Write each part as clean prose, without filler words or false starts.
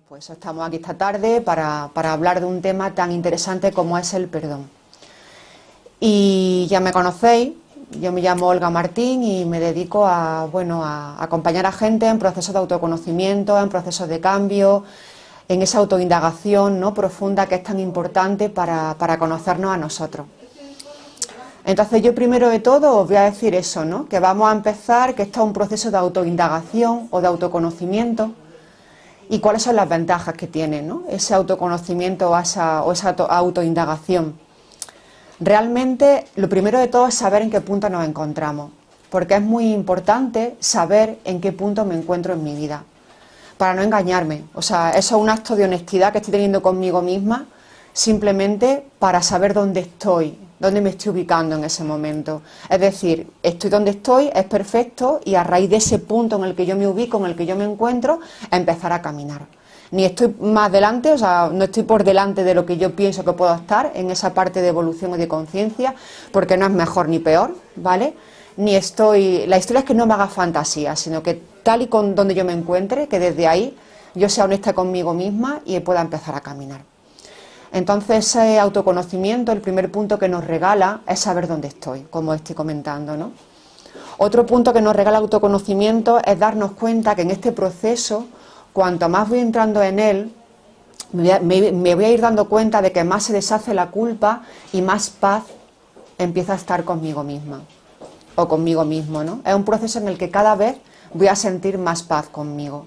Pues estamos aquí esta tarde para hablar de un tema tan interesante como es el perdón. Y ya me conocéis, yo me llamo Olga Martín y me dedico a acompañar a gente en procesos de autoconocimiento, en procesos de cambio, en esa autoindagación, ¿no?, profunda que es tan importante para conocernos a nosotros. Entonces yo primero de todo os voy a decir eso, ¿no?, que vamos a empezar, que esto es un proceso de autoindagación o de autoconocimiento y cuáles son las ventajas que tiene, ¿no?, ese autoconocimiento o esa autoindagación. Realmente lo primero de todo es saber en qué punto nos encontramos, porque es muy importante saber en qué punto me encuentro en mi vida, para no engañarme. O sea, eso es un acto de honestidad que estoy teniendo conmigo misma, simplemente para saber dónde estoy, dónde me estoy ubicando en ese momento. Es decir, estoy donde estoy, es perfecto, y a raíz de ese punto en el que yo me ubico, en el que yo me encuentro, empezar a caminar. Ni estoy más delante, o sea, no estoy por delante de lo que yo pienso que puedo estar en esa parte de evolución y de conciencia, porque no es mejor ni peor, ¿vale? La historia es que no me haga fantasía, sino que tal y con donde yo me encuentre, que desde ahí yo sea honesta conmigo misma y pueda empezar a caminar. Entonces, ese autoconocimiento, el primer punto que nos regala es saber dónde estoy, como estoy comentando, ¿no? Otro punto que nos regala el autoconocimiento es darnos cuenta que en este proceso, cuanto más voy entrando en él, me voy a ir dando cuenta de que más se deshace la culpa y más paz empieza a estar conmigo misma o conmigo mismo, ¿no? Es un proceso en el que cada vez voy a sentir más paz conmigo.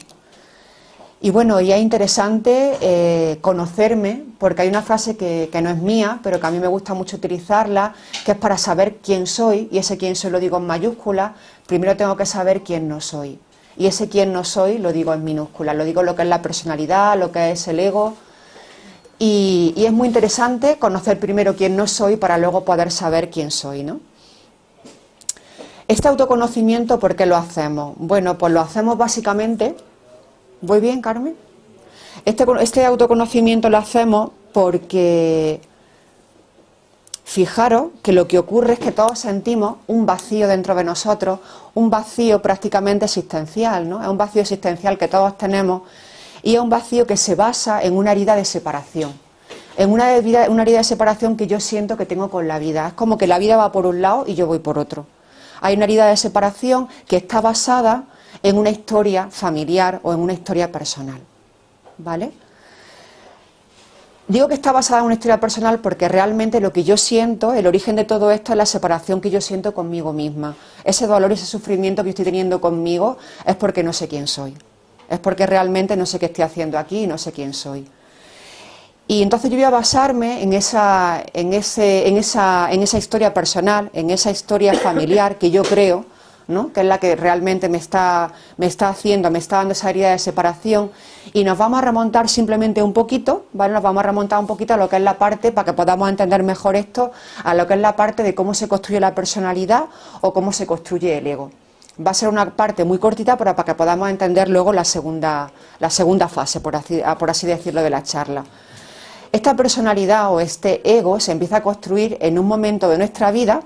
Y bueno, y es interesante conocerme, porque hay una frase que no es mía, pero que a mí me gusta mucho utilizarla, que es para saber quién soy, y ese quién soy lo digo en mayúsculas. Primero tengo que saber quién no soy. Y ese quién no soy lo digo en minúsculas, lo digo lo que es la personalidad, lo que es el ego. Y es muy interesante conocer primero quién no soy para luego poder saber quién soy, ¿no? Este autoconocimiento, ¿por qué lo hacemos? Bueno, pues lo hacemos básicamente... ¿Voy bien, Carmen? Este autoconocimiento lo hacemos porque... Fijaros que lo que ocurre es que todos sentimos un vacío dentro de nosotros, un vacío prácticamente existencial, ¿no? Es un vacío existencial que todos tenemos y es un vacío que se basa en una herida de separación. En una herida de separación que yo siento que tengo con la vida. Es como que la vida va por un lado y yo voy por otro. Hay una herida de separación que está basada en una historia familiar o en una historia personal, ¿vale? Digo que está basada en una historia personal porque realmente lo que yo siento, el origen de todo esto es la separación que yo siento conmigo misma. Ese dolor y ese sufrimiento que estoy teniendo conmigo es porque no sé quién soy. Es porque realmente no sé qué estoy haciendo aquí y no sé quién soy. Y entonces yo voy a basarme en esa historia personal, en esa historia familiar que yo creo, ¿no?, que es la que realmente me está dando esa herida de separación, y nos vamos a remontar simplemente un poquito, ¿vale? Nos vamos a remontar un poquito a lo que es la parte, para que podamos entender mejor esto, a lo que es la parte de cómo se construye la personalidad o cómo se construye el ego. Va a ser una parte muy cortita para que podamos entender luego la segunda fase, por así decirlo, de la charla. Esta personalidad o este ego se empieza a construir en un momento de nuestra vida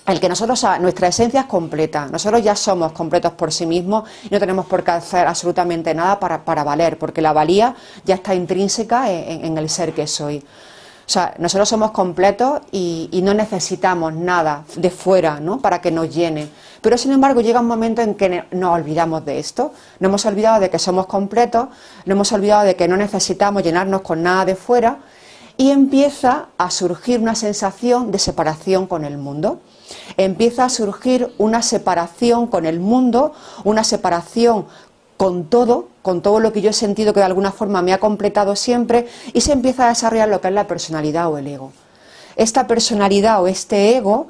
el que nuestra esencia es completa. Nosotros ya somos completos por sí mismos y no tenemos por qué hacer absolutamente nada para valer, porque la valía ya está intrínseca en el ser que soy. O sea, nosotros somos completos y no necesitamos nada de fuera, ¿no?, para que nos llene. Pero sin embargo llega un momento en que nos olvidamos de esto. Nos hemos olvidado de que somos completos, nos hemos olvidado de que no necesitamos llenarnos con nada de fuera, y empieza a surgir una sensación de separación con el mundo. Empieza a surgir una separación con el mundo, una separación con todo lo que yo he sentido que de alguna forma me ha completado siempre, y se empieza a desarrollar lo que es la personalidad o el ego. Esta personalidad o este ego,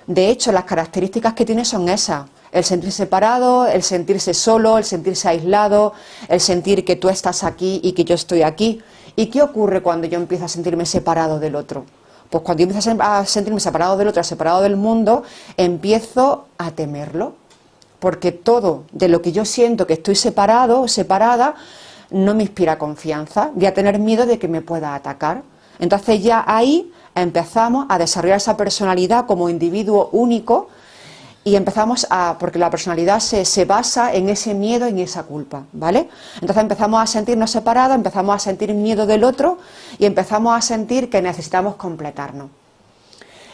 de hecho, las características que tiene son esas: el sentirse separado, el sentirse solo, el sentirse aislado, el sentir que tú estás aquí y que yo estoy aquí. ¿Y qué ocurre cuando yo empiezo a sentirme separado del otro? Pues cuando yo empiezo a sentirme separado del otro, separado del mundo, empiezo a temerlo. Porque todo de lo que yo siento que estoy separado o separada no me inspira confianza. Voy a tener miedo de que me pueda atacar. Entonces ya ahí empezamos a desarrollar esa personalidad como individuo único y empezamos porque la personalidad se basa en ese miedo y en esa culpa, ¿vale? Entonces empezamos a sentirnos separados, empezamos a sentir miedo del otro y empezamos a sentir que necesitamos completarnos.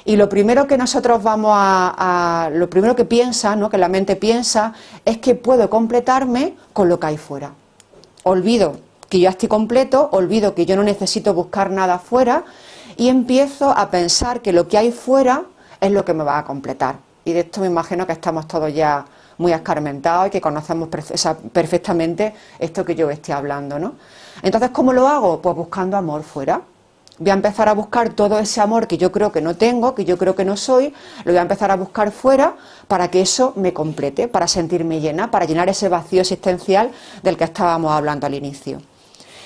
Y lo primero que nosotros lo primero que piensa, ¿no?, que la mente piensa, es que puedo completarme con lo que hay fuera. Olvido que yo estoy completo, olvido que yo no necesito buscar nada fuera y empiezo a pensar que lo que hay fuera es lo que me va a completar. Y de esto me imagino que estamos todos ya muy escarmentados y que conocemos perfectamente esto que yo estoy hablando, ¿no? Entonces, ¿cómo lo hago? Pues buscando amor fuera. Voy a empezar a buscar todo ese amor que yo creo que no tengo, que yo creo que no soy, lo voy a empezar a buscar fuera para que eso me complete, para sentirme llena, para llenar ese vacío existencial del que estábamos hablando al inicio.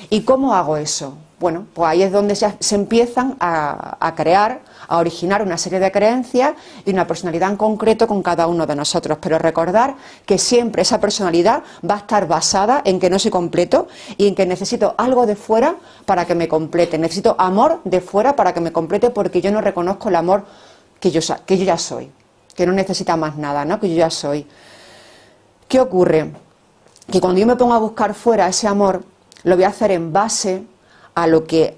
¿Y cómo hago eso? Bueno, pues ahí es donde se empiezan a crear, a originar una serie de creencias y una personalidad en concreto con cada uno de nosotros. Pero recordar que siempre esa personalidad va a estar basada en que no soy completo y en que necesito algo de fuera para que me complete. Necesito amor de fuera para que me complete porque yo no reconozco el amor que yo ya soy, que no necesita más nada, ¿no?, que yo ya soy. ¿Qué ocurre? Que cuando yo me pongo a buscar fuera ese amor, lo voy a hacer en base a lo que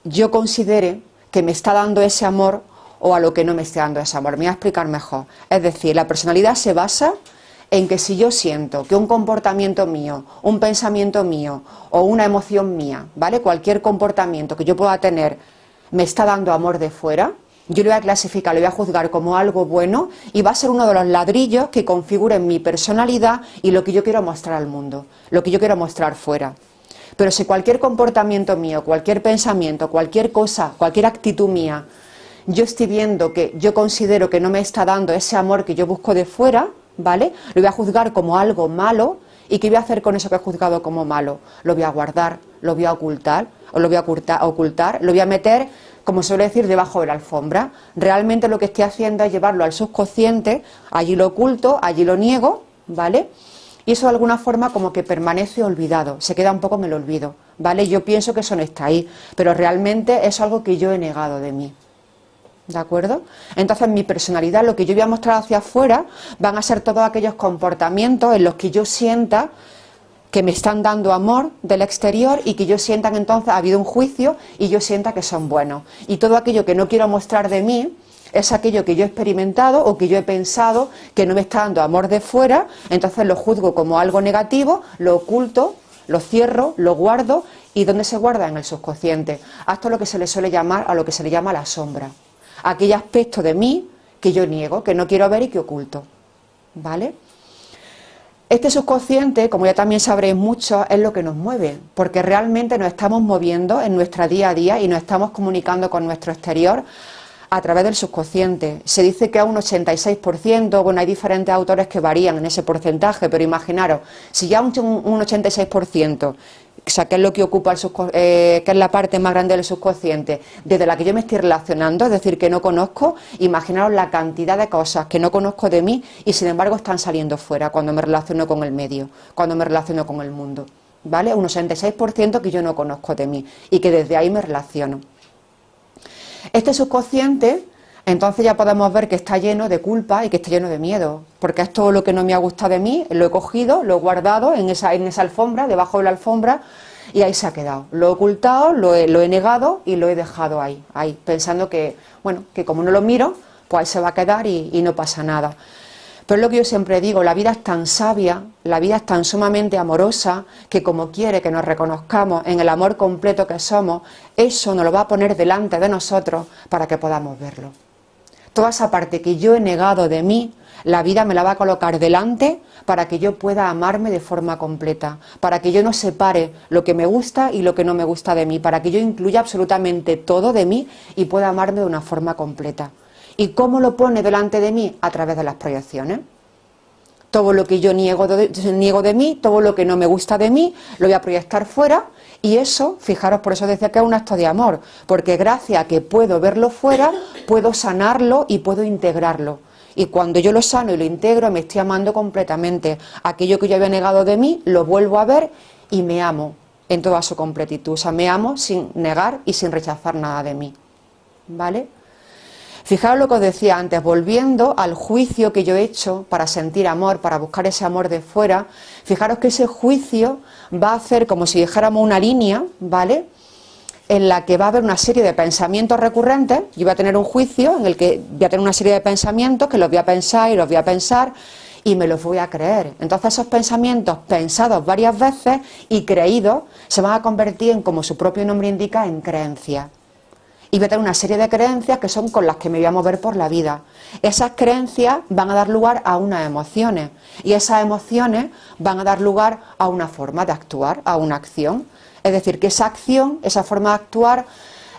yo considere que me está dando ese amor o a lo que no me está dando ese amor. Me voy a explicar mejor. Es decir, la personalidad se basa en que si yo siento que un comportamiento mío, un pensamiento mío o una emoción mía, ¿vale?, cualquier comportamiento que yo pueda tener me está dando amor de fuera, yo lo voy a clasificar, lo voy a juzgar como algo bueno y va a ser uno de los ladrillos que configuren mi personalidad y lo que yo quiero mostrar al mundo, lo que yo quiero mostrar fuera. Pero si cualquier comportamiento mío, cualquier pensamiento, cualquier cosa, cualquier actitud mía, yo estoy viendo que yo considero que no me está dando ese amor que yo busco de fuera, ¿vale?, lo voy a juzgar como algo malo. ¿Y qué voy a hacer con eso que he juzgado como malo? Lo voy a guardar, lo voy a ocultar, lo voy a meter, como suele decir, debajo de la alfombra. Realmente lo que estoy haciendo es llevarlo al subconsciente, allí lo oculto, allí lo niego, ¿vale?, y eso de alguna forma como que permanece olvidado, se queda un poco en el olvido, ¿vale? Yo pienso que eso no está ahí, pero realmente es algo que yo he negado de mí, ¿de acuerdo? Entonces mi personalidad, lo que yo voy a mostrar hacia afuera, van a ser todos aquellos comportamientos en los que yo sienta que me están dando amor del exterior y que yo sienta que entonces ha habido un juicio y yo sienta que son buenos. Y todo aquello que no quiero mostrar de mí es aquello que yo he experimentado o que yo he pensado que no me está dando amor de fuera, entonces lo juzgo como algo negativo, lo oculto, lo cierro, lo guardo. ¿Y dónde se guarda? En el subconsciente. A esto es lo que se le suele llamar, a lo que se le llama la sombra. Aquel aspecto de mí que yo niego, que no quiero ver y que oculto, ¿vale? Este subconsciente, como ya también sabréis mucho, es lo que nos mueve, porque realmente nos estamos moviendo en nuestra día a día y nos estamos comunicando con nuestro exterior a través del subconsciente. Se dice que a un 86%, bueno, hay diferentes autores que varían en ese porcentaje, pero imaginaros, si ya un 86%, o sea, que es lo que ocupa que es la parte más grande del subconsciente, desde la que yo me estoy relacionando, es decir, que no conozco, imaginaros la cantidad de cosas que no conozco de mí y sin embargo están saliendo fuera cuando me relaciono con el medio, cuando me relaciono con el mundo, ¿vale? Un 86% que yo no conozco de mí y que desde ahí me relaciono. Este subconsciente, entonces ya podemos ver que está lleno de culpa y que está lleno de miedo, porque es todo lo que no me ha gustado de mí, lo he cogido, lo he guardado en esa alfombra, debajo de la alfombra, y ahí se ha quedado. Lo he ocultado, lo he negado y lo he dejado ahí, pensando que, bueno, que como no lo miro, pues ahí se va a quedar y no pasa nada. Pero es lo que yo siempre digo, la vida es tan sabia, la vida es tan sumamente amorosa, que como quiere que nos reconozcamos en el amor completo que somos, eso nos lo va a poner delante de nosotros para que podamos verlo. Toda esa parte que yo he negado de mí, la vida me la va a colocar delante para que yo pueda amarme de forma completa, para que yo no separe lo que me gusta y lo que no me gusta de mí, para que yo incluya absolutamente todo de mí y pueda amarme de una forma completa. ¿Y cómo lo pone delante de mí? A través de las proyecciones. Todo lo que yo niego de mí, todo lo que no me gusta de mí, lo voy a proyectar fuera. Y eso, fijaros, por eso decía que es un acto de amor, porque gracias a que puedo verlo fuera, puedo sanarlo y puedo integrarlo. Y cuando yo lo sano y lo integro, me estoy amando completamente. Aquello que yo había negado de mí, lo vuelvo a ver y me amo en toda su completitud. O sea, me amo sin negar y sin rechazar nada de mí, ¿vale? Fijaros lo que os decía antes, volviendo al juicio que yo he hecho para sentir amor, para buscar ese amor de fuera, fijaros que ese juicio va a hacer como si dijéramos una línea, ¿vale?, en la que va a haber una serie de pensamientos recurrentes. Yo voy a tener un juicio en el que voy a tener una serie de pensamientos que los voy a pensar y los voy a pensar y me los voy a creer. Entonces esos pensamientos pensados varias veces y creídos se van a convertir en, como su propio nombre indica, en creencias. Y voy a tener una serie de creencias que son con las que me voy a mover por la vida. Esas creencias van a dar lugar a unas emociones y esas emociones van a dar lugar a una forma de actuar, a una acción. Es decir, que esa acción, esa forma de actuar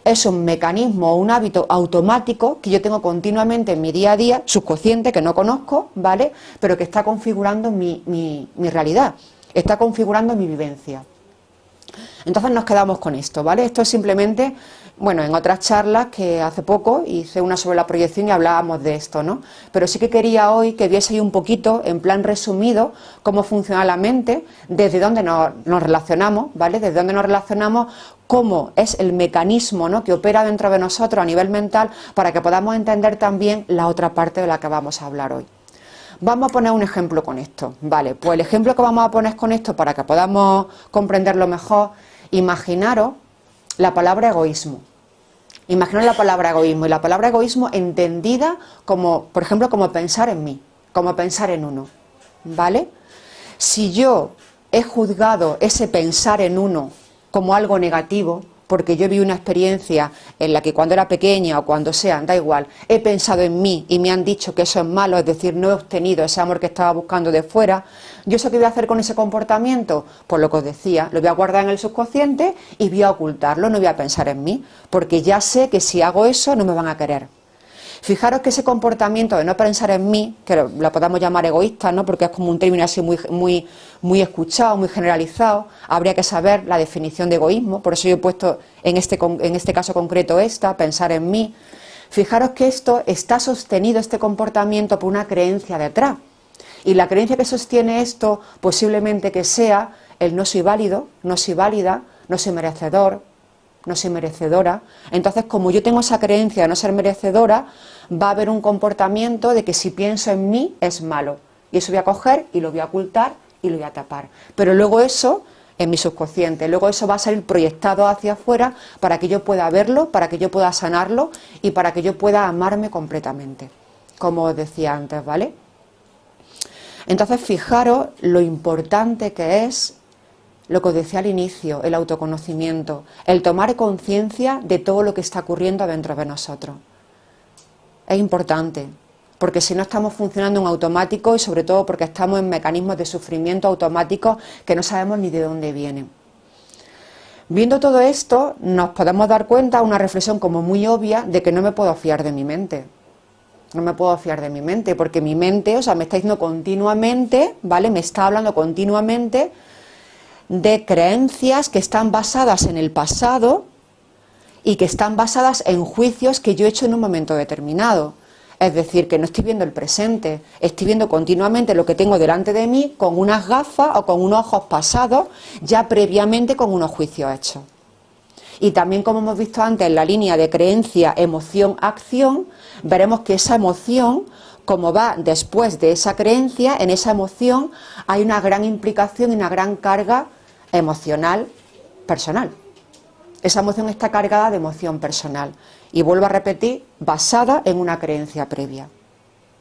es un mecanismo o un hábito automático que yo tengo continuamente en mi día a día, subconsciente, que no conozco, ¿vale?, pero que está configurando mi realidad, está configurando mi vivencia. Entonces nos quedamos con esto, ¿vale? Esto es simplemente, bueno, en otras charlas que hace poco hice una sobre la proyección y hablábamos de esto, ¿no? Pero sí que quería hoy que vieseis un poquito, en plan resumido, cómo funciona la mente, desde dónde nos relacionamos, ¿vale? Desde dónde nos relacionamos, cómo es el mecanismo, ¿no?, que opera dentro de nosotros a nivel mental, para que podamos entender también la otra parte de la que vamos a hablar hoy. Vamos a poner un ejemplo con esto, ¿vale? Pues el ejemplo que vamos a poner con esto, para que podamos comprenderlo mejor, imaginaros la palabra egoísmo. Imaginaros la palabra egoísmo, y la palabra egoísmo entendida como, por ejemplo, como pensar en mí, como pensar en uno, ¿vale? Si yo he juzgado ese pensar en uno como algo negativo, porque yo vi una experiencia en la que cuando era pequeña o cuando sea, da igual, he pensado en mí y me han dicho que eso es malo, es decir, no he obtenido ese amor que estaba buscando de fuera, ¿yo sé qué voy a hacer con ese comportamiento? Pues lo que os decía, lo voy a guardar en el subconsciente y voy a ocultarlo, no voy a pensar en mí, porque ya sé que si hago eso no me van a querer. Fijaros que ese comportamiento de no pensar en mí, que lo podamos llamar egoísta, ¿no?, porque es como un término así muy escuchado, muy generalizado, habría que saber la definición de egoísmo, por eso yo he puesto en este caso concreto pensar en mí. Fijaros que esto está sostenido, este comportamiento, por una creencia detrás. Y la creencia que sostiene esto posiblemente que sea el no soy válido, no soy válida, no soy merecedor, no soy merecedora. Entonces, como yo tengo esa creencia de no ser merecedora, va a haber un comportamiento de que si pienso en mí es malo. Y eso voy a coger y lo voy a ocultar y lo voy a tapar. Pero luego eso, en mi subconsciente, luego eso va a salir proyectado hacia afuera para que yo pueda verlo, para que yo pueda sanarlo y para que yo pueda amarme completamente, como os decía antes, ¿vale? Entonces, fijaros lo importante que es lo que os decía al inicio, el autoconocimiento, el tomar conciencia de todo lo que está ocurriendo dentro de nosotros. Es importante, porque si no estamos funcionando en automático y sobre todo porque estamos en mecanismos de sufrimiento automáticos que no sabemos ni de dónde vienen. Viendo todo esto, nos podemos dar cuenta, una reflexión como muy obvia, de que no me puedo fiar de mi mente. No me puedo fiar de mi mente, porque mi mente, o sea, me está diciendo continuamente, ¿vale? Me está hablando continuamente de creencias que están basadas en el pasado y que están basadas en juicios que yo he hecho en un momento determinado. Es decir, que no estoy viendo el presente, estoy viendo continuamente lo que tengo delante de mí con unas gafas o con unos ojos pasados, ya previamente con unos juicios hechos. Y también, como hemos visto antes, en la línea de creencia, emoción, acción, veremos que esa emoción, como va después de esa creencia, en esa emoción hay una gran implicación y una gran carga emocional personal. Esa emoción está cargada de emoción personal. Y vuelvo a repetir, basada en una creencia previa.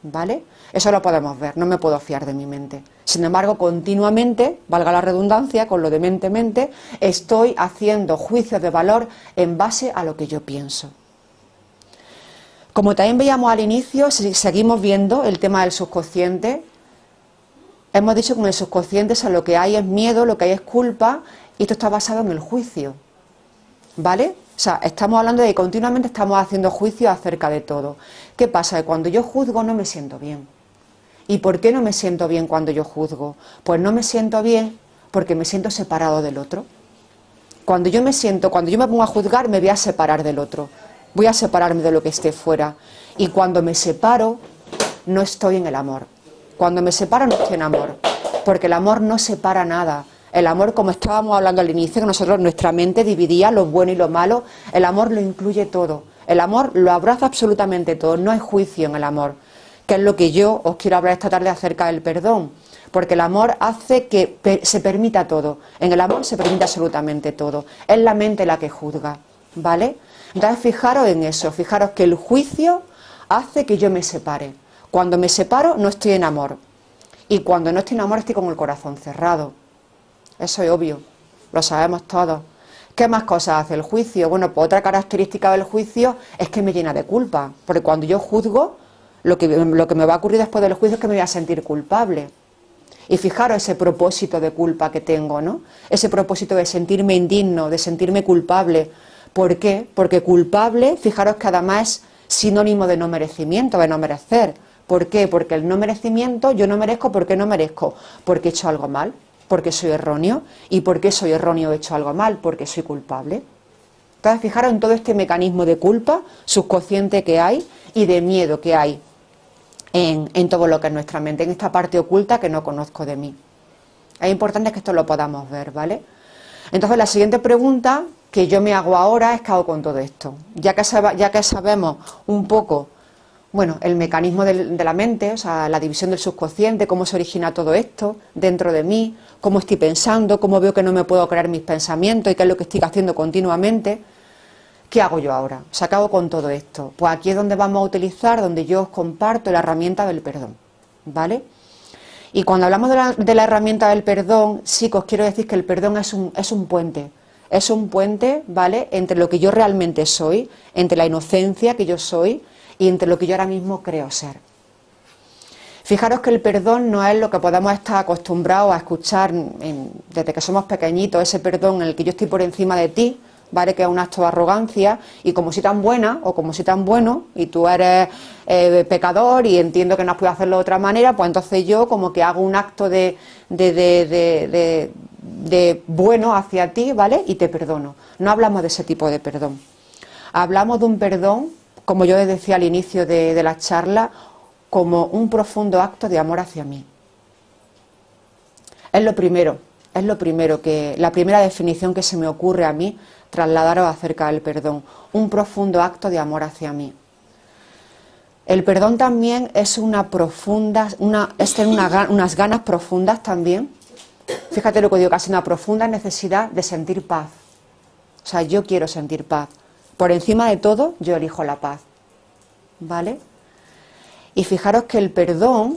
¿Vale? Eso lo podemos ver, no me puedo fiar de mi mente. Sin embargo, continuamente, valga la redundancia, con lo de mente, estoy haciendo juicios de valor en base a lo que yo pienso. Como también veíamos al inicio, si seguimos viendo el tema del subconsciente, hemos dicho que en el subconsciente lo que hay es miedo, lo que hay es culpa, y esto está basado en el juicio. ¿Vale? O sea, estamos hablando de que continuamente estamos haciendo juicios acerca de todo. ¿Qué pasa? Que cuando yo juzgo no me siento bien. ¿Y por qué no me siento bien cuando yo juzgo? Pues no me siento bien porque me siento separado del otro. Cuando yo me pongo a juzgar, me voy a separar del otro. Voy a separarme de lo que esté fuera. Y cuando me separo, no estoy en el amor. Cuando me separo, no estoy en amor. Porque el amor no separa nada. El amor, como estábamos hablando al inicio, que nuestra mente dividía lo bueno y lo malo, el amor lo incluye todo. El amor lo abraza absolutamente todo, no hay juicio en el amor, que es lo que yo os quiero hablar esta tarde acerca del perdón, porque el amor hace que se permita todo, en el amor se permite absolutamente todo, es la mente la que juzga, ¿vale? Entonces fijaros en eso, fijaros que el juicio hace que yo me separe, cuando me separo no estoy en amor, y cuando no estoy en amor estoy con el corazón cerrado, eso es obvio, lo sabemos todos. ¿Qué más cosas hace el juicio? Bueno, pues otra característica del juicio es que me llena de culpa, porque cuando yo juzgo, lo que me va a ocurrir después del juicio es que me voy a sentir culpable. Y fijaros ese propósito de culpa que tengo, ¿no? Ese propósito de sentirme indigno, de sentirme culpable. ¿Por qué? Porque culpable, fijaros que además es sinónimo de no merecimiento, de no merecer. ¿Por qué? Porque el no merecimiento, yo no merezco, ¿por qué no merezco? Porque he hecho algo mal, porque soy erróneo. ¿Y por qué soy erróneo he hecho algo mal? Porque soy culpable. Entonces, fijaros en todo este mecanismo de culpa subconsciente que hay y de miedo que hay en todo lo que es nuestra mente, en esta parte oculta que no conozco de mí. Es importante que esto lo podamos ver, ¿vale? Entonces, la siguiente pregunta que yo me hago ahora es ¿qué hago con todo esto? Ya que sabemos un poco, bueno, el mecanismo de la mente, o sea, la división del subconsciente, cómo se origina todo esto dentro de mí, cómo estoy pensando, cómo veo que no me puedo creer mis pensamientos y qué es lo que estoy haciendo continuamente. ¿Qué hago yo ahora? O sea, ¿qué hago con todo esto? Pues aquí es donde vamos a utilizar, donde yo os comparto la herramienta del perdón, ¿vale? Y cuando hablamos de la herramienta del perdón, sí que os quiero decir que el perdón es un puente, ¿vale? Entre lo que yo realmente soy, entre la inocencia que yo soy y entre lo que yo ahora mismo creo ser. Fijaros que el perdón no es lo que podemos estar acostumbrados a escuchar desde que somos pequeñitos, ese perdón en el que yo estoy por encima de ti, ¿vale? Que es un acto de arrogancia y como soy tan buena o como soy tan bueno y tú eres pecador y entiendo que no puedo hacerlo de otra manera, pues entonces yo como que hago un acto de bueno hacia ti, ¿vale? Y te perdono. No hablamos de ese tipo de perdón. Hablamos de un perdón, como yo les decía al inicio de la charla, como un profundo acto de amor hacia mí. Es lo primero la primera definición que se me ocurre a mí trasladaros acerca del perdón, un profundo acto de amor hacia mí. El perdón también es tener unas ganas profundas también, fíjate lo que digo, casi una profunda necesidad de sentir paz. O sea, yo quiero sentir paz. Por encima de todo, yo elijo la paz, ¿vale? Y fijaros que el perdón,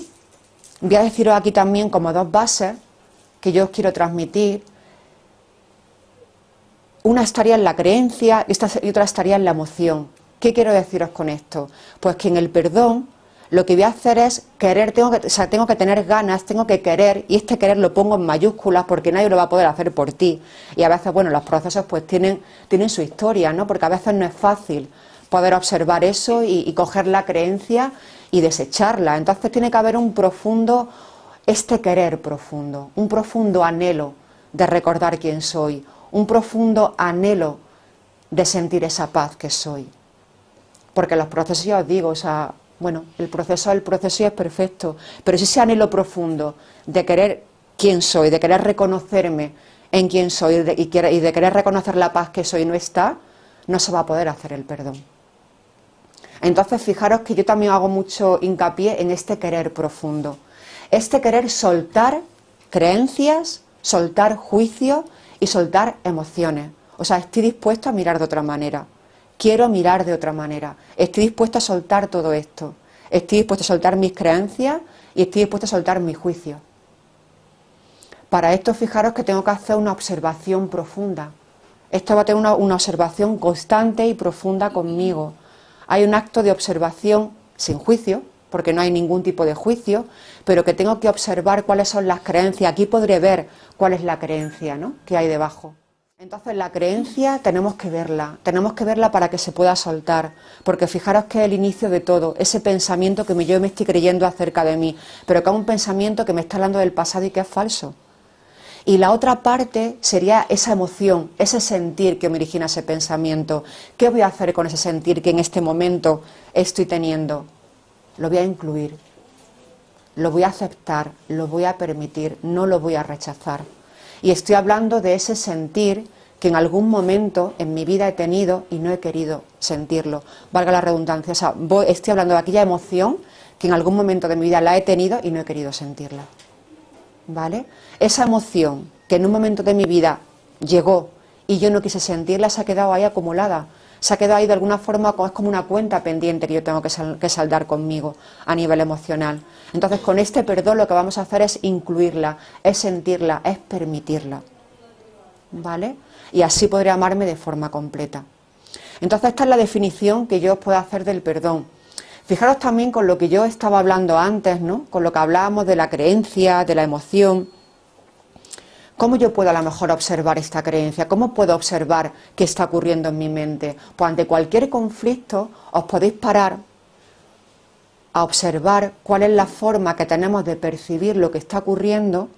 voy a deciros aquí también como dos bases que yo os quiero transmitir. Una estaría en la creencia y otra estaría en la emoción. ¿Qué quiero deciros con esto? Pues que en el perdón lo que voy a hacer es querer, tengo que tener ganas, tengo que querer, y este querer lo pongo en mayúsculas porque nadie lo va a poder hacer por ti. Y a veces, bueno, los procesos pues tienen su historia, ¿no? Porque a veces no es fácil poder observar eso y coger la creencia y desecharla. Entonces tiene que haber un profundo, querer profundo, un profundo anhelo de recordar quién soy, un profundo anhelo de sentir esa paz que soy. Porque los procesos, ya os digo, o sea, bueno, el proceso es perfecto, pero si ese anhelo profundo de querer quién soy, de querer reconocerme en quién soy y de querer reconocer la paz que soy no está, no se va a poder hacer el perdón. Entonces, fijaros que yo también hago mucho hincapié en este querer profundo, este querer soltar creencias, soltar juicios y soltar emociones. O sea, estoy dispuesto a mirar de otra manera. Quiero mirar de otra manera. Estoy dispuesto a soltar todo esto. Estoy dispuesto a soltar mis creencias y estoy dispuesto a soltar mis juicios. Para esto, fijaros que tengo que hacer una observación profunda. Esto va a tener una observación constante y profunda conmigo. Hay un acto de observación sin juicio, porque no hay ningún tipo de juicio, pero que tengo que observar cuáles son las creencias. Aquí podré ver cuál es la creencia, ¿no?, que hay debajo. Entonces la creencia tenemos que verla para que se pueda soltar, porque fijaros que es el inicio de todo, ese pensamiento que yo me estoy creyendo acerca de mí, pero que es un pensamiento que me está hablando del pasado y que es falso. Y la otra parte sería esa emoción, ese sentir que me origina ese pensamiento. ¿Qué voy a hacer con ese sentir que en este momento estoy teniendo? Lo voy a incluir, lo voy a aceptar, lo voy a permitir, no lo voy a rechazar. Y estoy hablando de ese sentir que en algún momento en mi vida he tenido y no he querido sentirlo, valga la redundancia. O sea, estoy hablando de aquella emoción que en algún momento de mi vida la he tenido y no he querido sentirla, ¿vale? Esa emoción que en un momento de mi vida llegó y yo no quise sentirla, se ha quedado ahí acumulada, se ha quedado ahí de alguna forma, es como una cuenta pendiente que yo tengo que saldar conmigo a nivel emocional. Entonces, con este perdón lo que vamos a hacer es incluirla, es sentirla, es permitirla, ¿vale? Y así podré amarme de forma completa. Entonces, esta es la definición que yo os puedo hacer del perdón. Fijaros también con lo que yo estaba hablando antes, ¿no? Con lo que hablábamos de la creencia, de la emoción. ¿Cómo yo puedo a lo mejor observar esta creencia? ¿Cómo puedo observar qué está ocurriendo en mi mente? Pues ante cualquier conflicto os podéis parar a observar cuál es la forma que tenemos de percibir lo que está ocurriendo,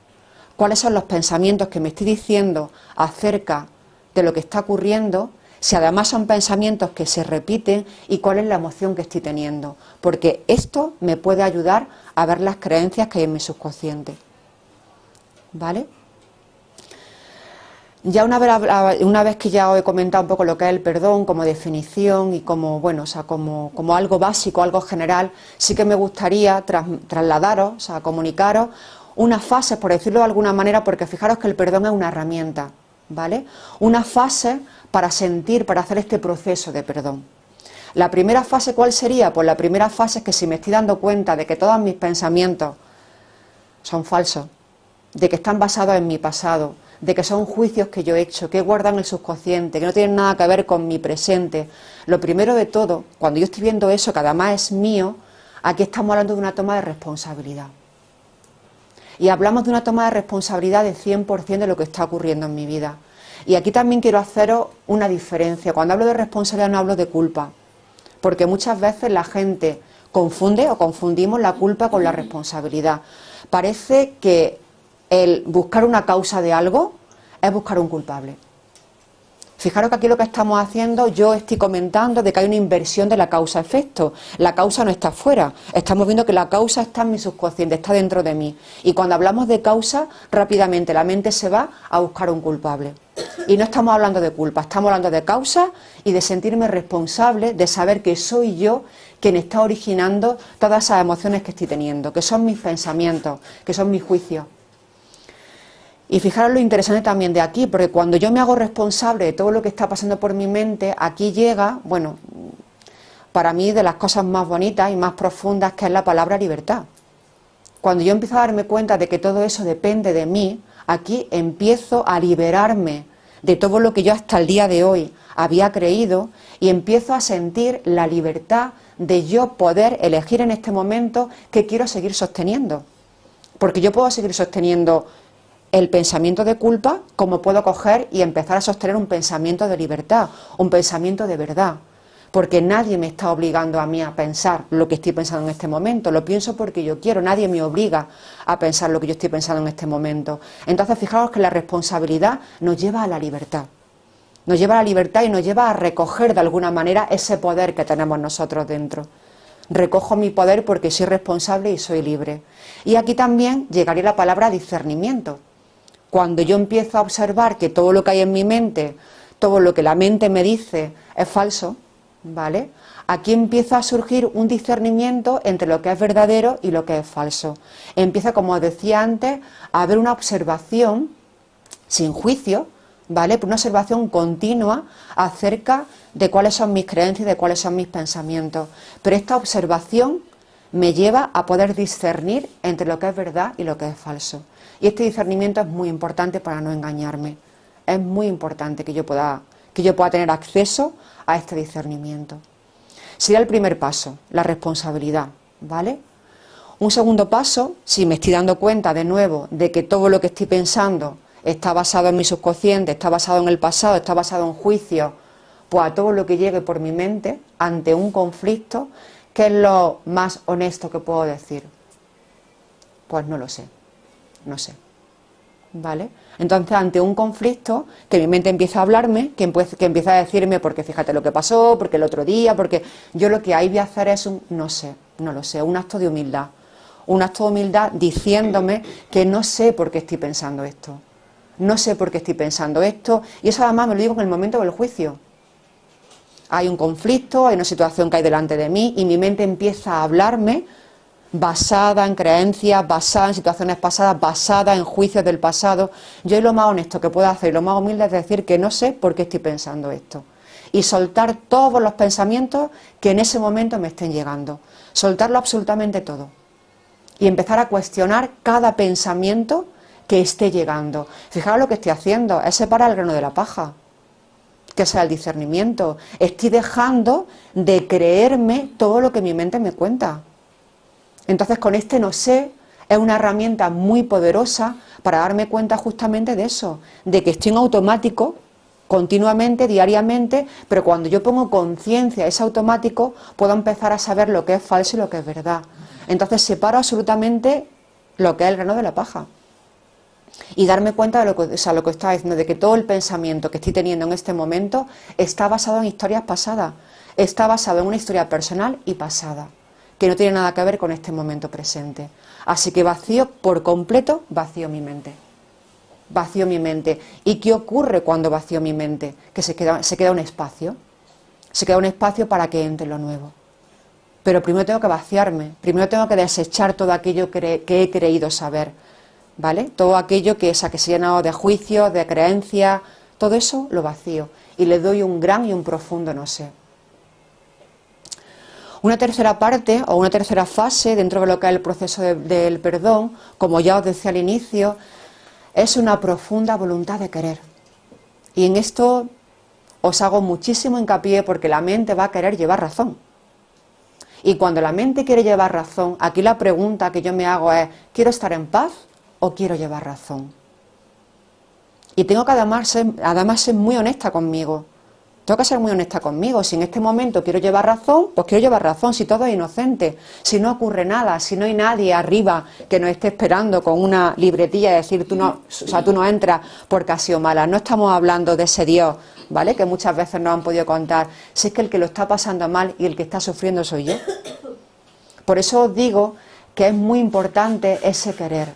cuáles son los pensamientos que me estoy diciendo acerca de lo que está ocurriendo, si además son pensamientos que se repiten y cuál es la emoción que estoy teniendo, porque esto me puede ayudar a ver las creencias que hay en mi subconsciente, ¿vale? Ya una vez que ya os he comentado un poco lo que es el perdón como definición y como, bueno, o sea, como algo básico, algo general, sí que me gustaría trasladaros, o sea, comunicaros unas fases, por decirlo de alguna manera, porque fijaros que el perdón es una herramienta, ¿vale? Una fase para sentir, para hacer este proceso de perdón. La primera fase, ¿cuál sería? Pues la primera fase es que si me estoy dando cuenta de que todos mis pensamientos son falsos, de que están basados en mi pasado, de que son juicios que yo he hecho, que guardan en el subconsciente, que no tienen nada que ver con mi presente. Lo primero de todo, cuando yo estoy viendo eso, que además es mío, aquí estamos hablando de una toma de responsabilidad. Y hablamos de una toma de responsabilidad de 100% de lo que está ocurriendo en mi vida. Y aquí también quiero haceros una diferencia. Cuando hablo de responsabilidad no hablo de culpa, porque muchas veces la gente confunde o confundimos la culpa con la responsabilidad. Parece que el buscar una causa de algo es buscar un culpable. Fijaros que aquí lo que estamos haciendo, yo estoy comentando de que hay una inversión de la causa-efecto. La causa no está afuera, estamos viendo que la causa está en mi subconsciente, está dentro de mí. Y cuando hablamos de causa, rápidamente la mente se va a buscar un culpable. Y no estamos hablando de culpa, estamos hablando de causa y de sentirme responsable, de saber que soy yo quien está originando todas esas emociones que estoy teniendo, que son mis pensamientos, que son mis juicios. Y fijaros lo interesante también de aquí, porque cuando yo me hago responsable de todo lo que está pasando por mi mente, aquí llega, bueno, para mí de las cosas más bonitas y más profundas, que es la palabra libertad. Cuando yo empiezo a darme cuenta de que todo eso depende de mí, aquí empiezo a liberarme de todo lo que yo hasta el día de hoy había creído y empiezo a sentir la libertad de yo poder elegir en este momento qué quiero seguir sosteniendo. Porque yo puedo seguir sosteniendo el pensamiento de culpa, como puedo coger y empezar a sostener un pensamiento de libertad, un pensamiento de verdad, porque nadie me está obligando a mí a pensar lo que estoy pensando en este momento, lo pienso porque yo quiero, nadie me obliga a pensar lo que yo estoy pensando en este momento. Entonces fijaos que la responsabilidad nos lleva a la libertad, nos lleva a la libertad y nos lleva a recoger de alguna manera ese poder que tenemos nosotros dentro. Recojo mi poder porque soy responsable y soy libre. Y aquí también llegaría la palabra discernimiento. Cuando yo empiezo a observar que todo lo que hay en mi mente, todo lo que la mente me dice es falso, ¿vale? Aquí empieza a surgir un discernimiento entre lo que es verdadero y lo que es falso. Empieza, como os decía antes, a haber una observación sin juicio, ¿vale? Una observación continua acerca de cuáles son mis creencias y de cuáles son mis pensamientos. Pero esta observación me lleva a poder discernir entre lo que es verdad y lo que es falso. Y este discernimiento es muy importante para no engañarme. Es muy importante que yo pueda tener acceso a este discernimiento. Sería el primer paso, la responsabilidad, ¿vale? Un segundo paso, si me estoy dando cuenta de nuevo de que todo lo que estoy pensando está basado en mi subconsciente, está basado en el pasado, está basado en juicios, pues a todo lo que llegue por mi mente ante un conflicto, ¿qué es lo más honesto que puedo decir? Pues no lo sé. No sé, ¿vale? Entonces, ante un conflicto, que mi mente empieza a hablarme, que empieza a decirme, porque fíjate lo que pasó, porque el otro día, porque yo lo que ahí voy a hacer es un no sé, no lo sé, un acto de humildad diciéndome que no sé por qué estoy pensando esto. no sé por qué estoy pensando esto, y eso además me lo digo en el momento del juicio. Hay un conflicto, hay una situación que hay delante de mí y mi mente empieza a hablarme basada en creencias, basada en situaciones pasadas, basada en juicios del pasado. Yo lo más honesto que puedo hacer y lo más humilde es decir que no sé por qué estoy pensando esto. Y soltar todos los pensamientos que en ese momento me estén llegando. Soltarlo absolutamente todo. Y empezar a cuestionar cada pensamiento que esté llegando. Fijaros lo que estoy haciendo, es separar el grano de la paja, que sea el discernimiento. Estoy dejando de creerme todo lo que mi mente me cuenta. Entonces con este no sé, es una herramienta muy poderosa para darme cuenta justamente de eso, de que estoy en automático continuamente, diariamente, pero cuando yo pongo conciencia a ese automático, puedo empezar a saber lo que es falso y lo que es verdad. Entonces separo absolutamente lo que es el grano de la paja. Y darme cuenta de lo que estaba diciendo, de que todo el pensamiento que estoy teniendo en este momento está basado en historias pasadas, está basado en una historia personal y pasada, que no tiene nada que ver con este momento presente. Así que vacío por completo, vacío mi mente. Vacío mi mente. ¿Y qué ocurre cuando vacío mi mente? Que se queda un espacio. Se queda un espacio para que entre lo nuevo. Pero primero tengo que vaciarme, primero tengo que desechar todo aquello que he creído saber, ¿vale? Todo aquello que se ha llenado de juicios, de creencias, todo eso lo vacío y le doy un gran y un profundo no sé. Una tercera parte o una tercera fase dentro de lo que es el proceso del perdón, como ya os decía al inicio, es una profunda voluntad de querer. Y en esto os hago muchísimo hincapié porque la mente va a querer llevar razón. Y cuando la mente quiere llevar razón, aquí la pregunta que yo me hago es, ¿quiero estar en paz o quiero llevar razón? Y tengo que además ser muy honesta conmigo. Tengo que ser muy honesta conmigo. Si en este momento quiero llevar razón, pues quiero llevar razón. Si todo es inocente, si no ocurre nada, si no hay nadie arriba que nos esté esperando con una libretilla y decir, tú no entras porque has sido mala. No estamos hablando de ese Dios, ¿vale? Que muchas veces nos han podido contar. Si es que el que lo está pasando mal y el que está sufriendo soy yo. Por eso os digo que es muy importante ese querer.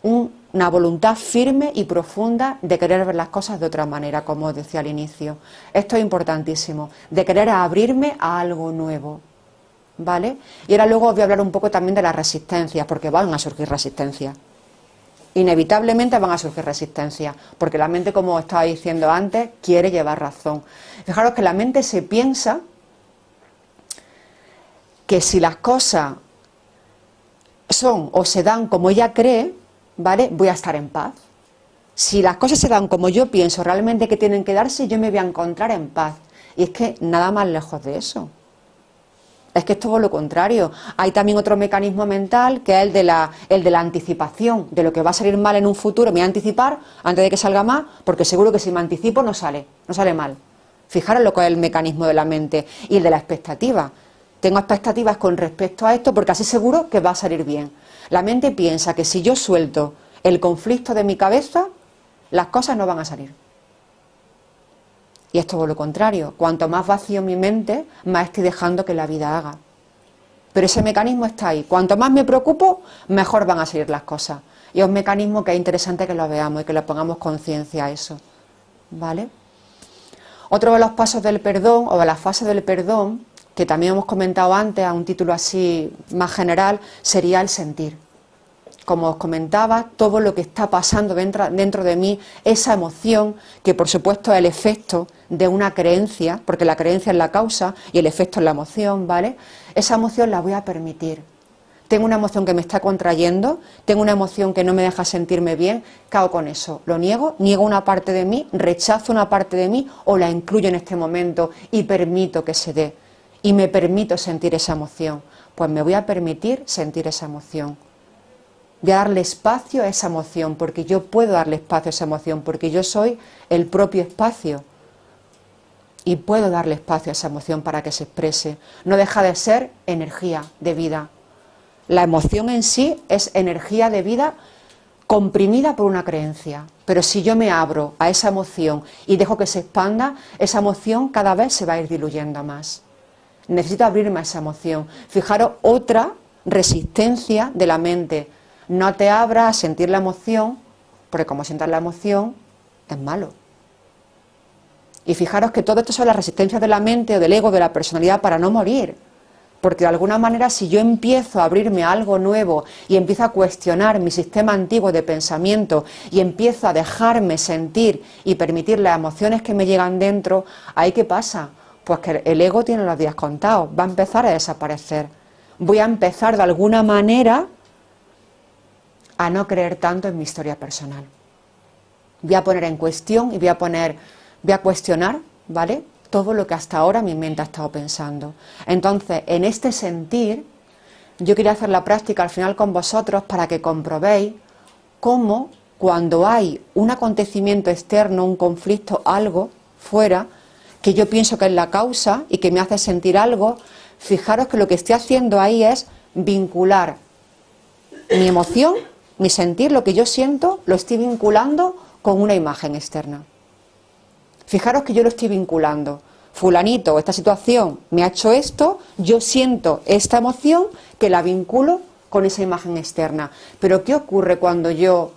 Una voluntad firme y profunda de querer ver las cosas de otra manera, como os decía al inicio. Esto es importantísimo, de querer abrirme a algo nuevo, ¿vale? Y ahora luego os voy a hablar un poco también de las resistencias, porque van a surgir resistencias. Inevitablemente van a surgir resistencias, porque la mente, como os estaba diciendo antes, quiere llevar razón. Fijaros que la mente se piensa que si las cosas son o se dan como ella cree, ¿vale? Voy a estar en paz. Si las cosas se dan como yo pienso realmente que tienen que darse, yo me voy a encontrar en paz. Y es que nada más lejos de eso. Es que es todo lo contrario. Hay también otro mecanismo mental que es el de la anticipación, de lo que va a salir mal en un futuro. Me voy a anticipar antes de que salga mal, porque seguro que si me anticipo no sale mal. Fijaros lo que es el mecanismo de la mente y el de la expectativa. Tengo expectativas con respecto a esto porque así seguro que va a salir bien. La mente piensa que si yo suelto el conflicto de mi cabeza, las cosas no van a salir. Y es todo lo contrario. Cuanto más vacío mi mente, más estoy dejando que la vida haga. Pero ese mecanismo está ahí. Cuanto más me preocupo, mejor van a salir las cosas. Y es un mecanismo que es interesante que lo veamos y que le pongamos conciencia a eso. ¿Vale? Otro de los pasos del perdón, o de las fases del perdón, que también hemos comentado antes a un título así más general, sería el sentir. Como os comentaba, todo lo que está pasando dentro de mí, esa emoción, que por supuesto es el efecto de una creencia, porque la creencia es la causa y el efecto es la emoción, ¿vale? Esa emoción la voy a permitir. Tengo una emoción que me está contrayendo, tengo una emoción que no me deja sentirme bien, ¿qué hago con eso? ¿Lo niego? ¿Niego una parte de mí? ¿Rechazo una parte de mí? ¿O la incluyo en este momento y permito que se dé? Y me permito sentir esa emoción. Pues me voy a permitir sentir esa emoción. Voy a darle espacio a esa emoción, porque yo puedo darle espacio a esa emoción, porque yo soy el propio espacio. Y puedo darle espacio a esa emoción para que se exprese. No deja de ser energía de vida. La emoción en sí es energía de vida comprimida por una creencia. Pero si yo me abro a esa emoción y dejo que se expanda, esa emoción cada vez se va a ir diluyendo más. Necesito abrirme a esa emoción. Fijaros, otra resistencia de la mente. No te abras a sentir la emoción porque como sientas la emoción, es malo. Y fijaros que todo esto son las resistencias de la mente o del ego, de la personalidad para no morir. Porque de alguna manera si yo empiezo a abrirme a algo nuevo y empiezo a cuestionar mi sistema antiguo de pensamiento y empiezo a dejarme sentir y permitir las emociones que me llegan dentro, ¿ahí qué pasa? Pues que el ego tiene los días contados, va a empezar a desaparecer. Voy a empezar de alguna manera a no creer tanto en mi historia personal. Voy a poner en cuestión y voy a cuestionar, ¿vale?, todo lo que hasta ahora mi mente ha estado pensando. Entonces, en este sentir, yo quería hacer la práctica al final con vosotros para que comprobéis cómo cuando hay un acontecimiento externo, un conflicto, algo fuera, que yo pienso que es la causa y que me hace sentir algo, fijaros que lo que estoy haciendo ahí es vincular mi emoción, mi sentir, lo que yo siento, lo estoy vinculando con una imagen externa. Fijaros que yo lo estoy vinculando. Fulanito, esta situación me ha hecho esto, yo siento esta emoción que la vinculo con esa imagen externa. Pero ¿qué ocurre cuando yo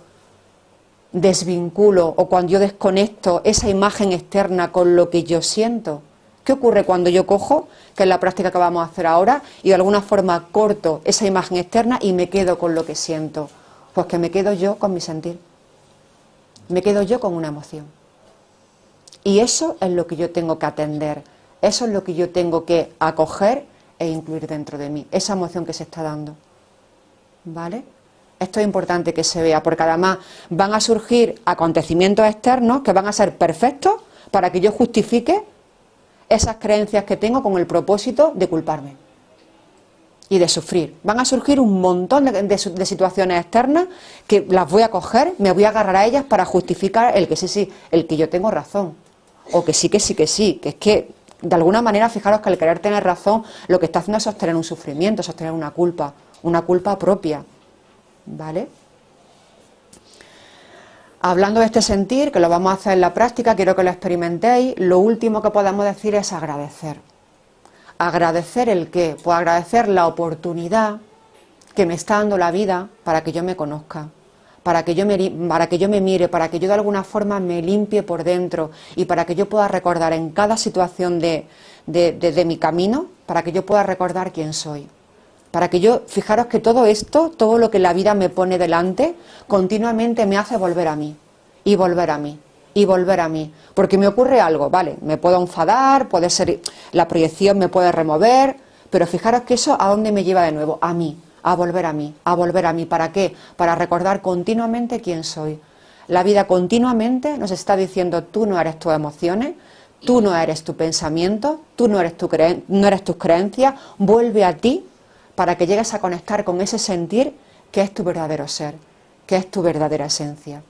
desvinculo o cuando yo desconecto esa imagen externa con lo que yo siento? ¿Qué ocurre cuando yo cojo, que es la práctica que vamos a hacer ahora, y de alguna forma corto esa imagen externa y me quedo con lo que siento? Pues que me quedo yo con mi sentir. Me quedo yo con una emoción. Y eso es lo que yo tengo que atender, eso es lo que yo tengo que acoger e incluir dentro de mí, esa emoción que se está dando. ¿Vale? Esto es importante que se vea, porque además van a surgir acontecimientos externos que van a ser perfectos para que yo justifique esas creencias que tengo con el propósito de culparme y de sufrir. Van a surgir un montón de situaciones externas que las voy a coger, me voy a agarrar a ellas para justificar el que sí, el que yo tengo razón. O que sí, que es que de alguna manera fijaros que al querer tener razón lo que está haciendo es sostener un sufrimiento, sostener una culpa propia, ¿vale? Hablando de este sentir, que lo vamos a hacer en la práctica, quiero que lo experimentéis, lo último que podemos decir es agradecer. ¿Agradecer el qué? Pues agradecer la oportunidad que me está dando la vida para que yo me conozca. Para que yo me mire, para que yo de alguna forma me limpie por dentro y para que yo pueda recordar en cada situación de mi camino, para que yo pueda recordar quién soy. Para que yo, fijaros que todo esto, todo lo que la vida me pone delante, continuamente me hace volver a mí, y volver a mí, y volver a mí. Porque me ocurre algo, vale, me puedo enfadar, puede ser, la proyección me puede remover, pero fijaros que eso ¿a dónde me lleva de nuevo? A mí. A volver a mí, a volver a mí. ¿Para qué? Para recordar continuamente quién soy. La vida continuamente nos está diciendo: tú no eres tus emociones, tú no eres tu pensamiento, tú no eres tus creencias, vuelve a ti para que llegues a conectar con ese sentir que es tu verdadero ser, que es tu verdadera esencia.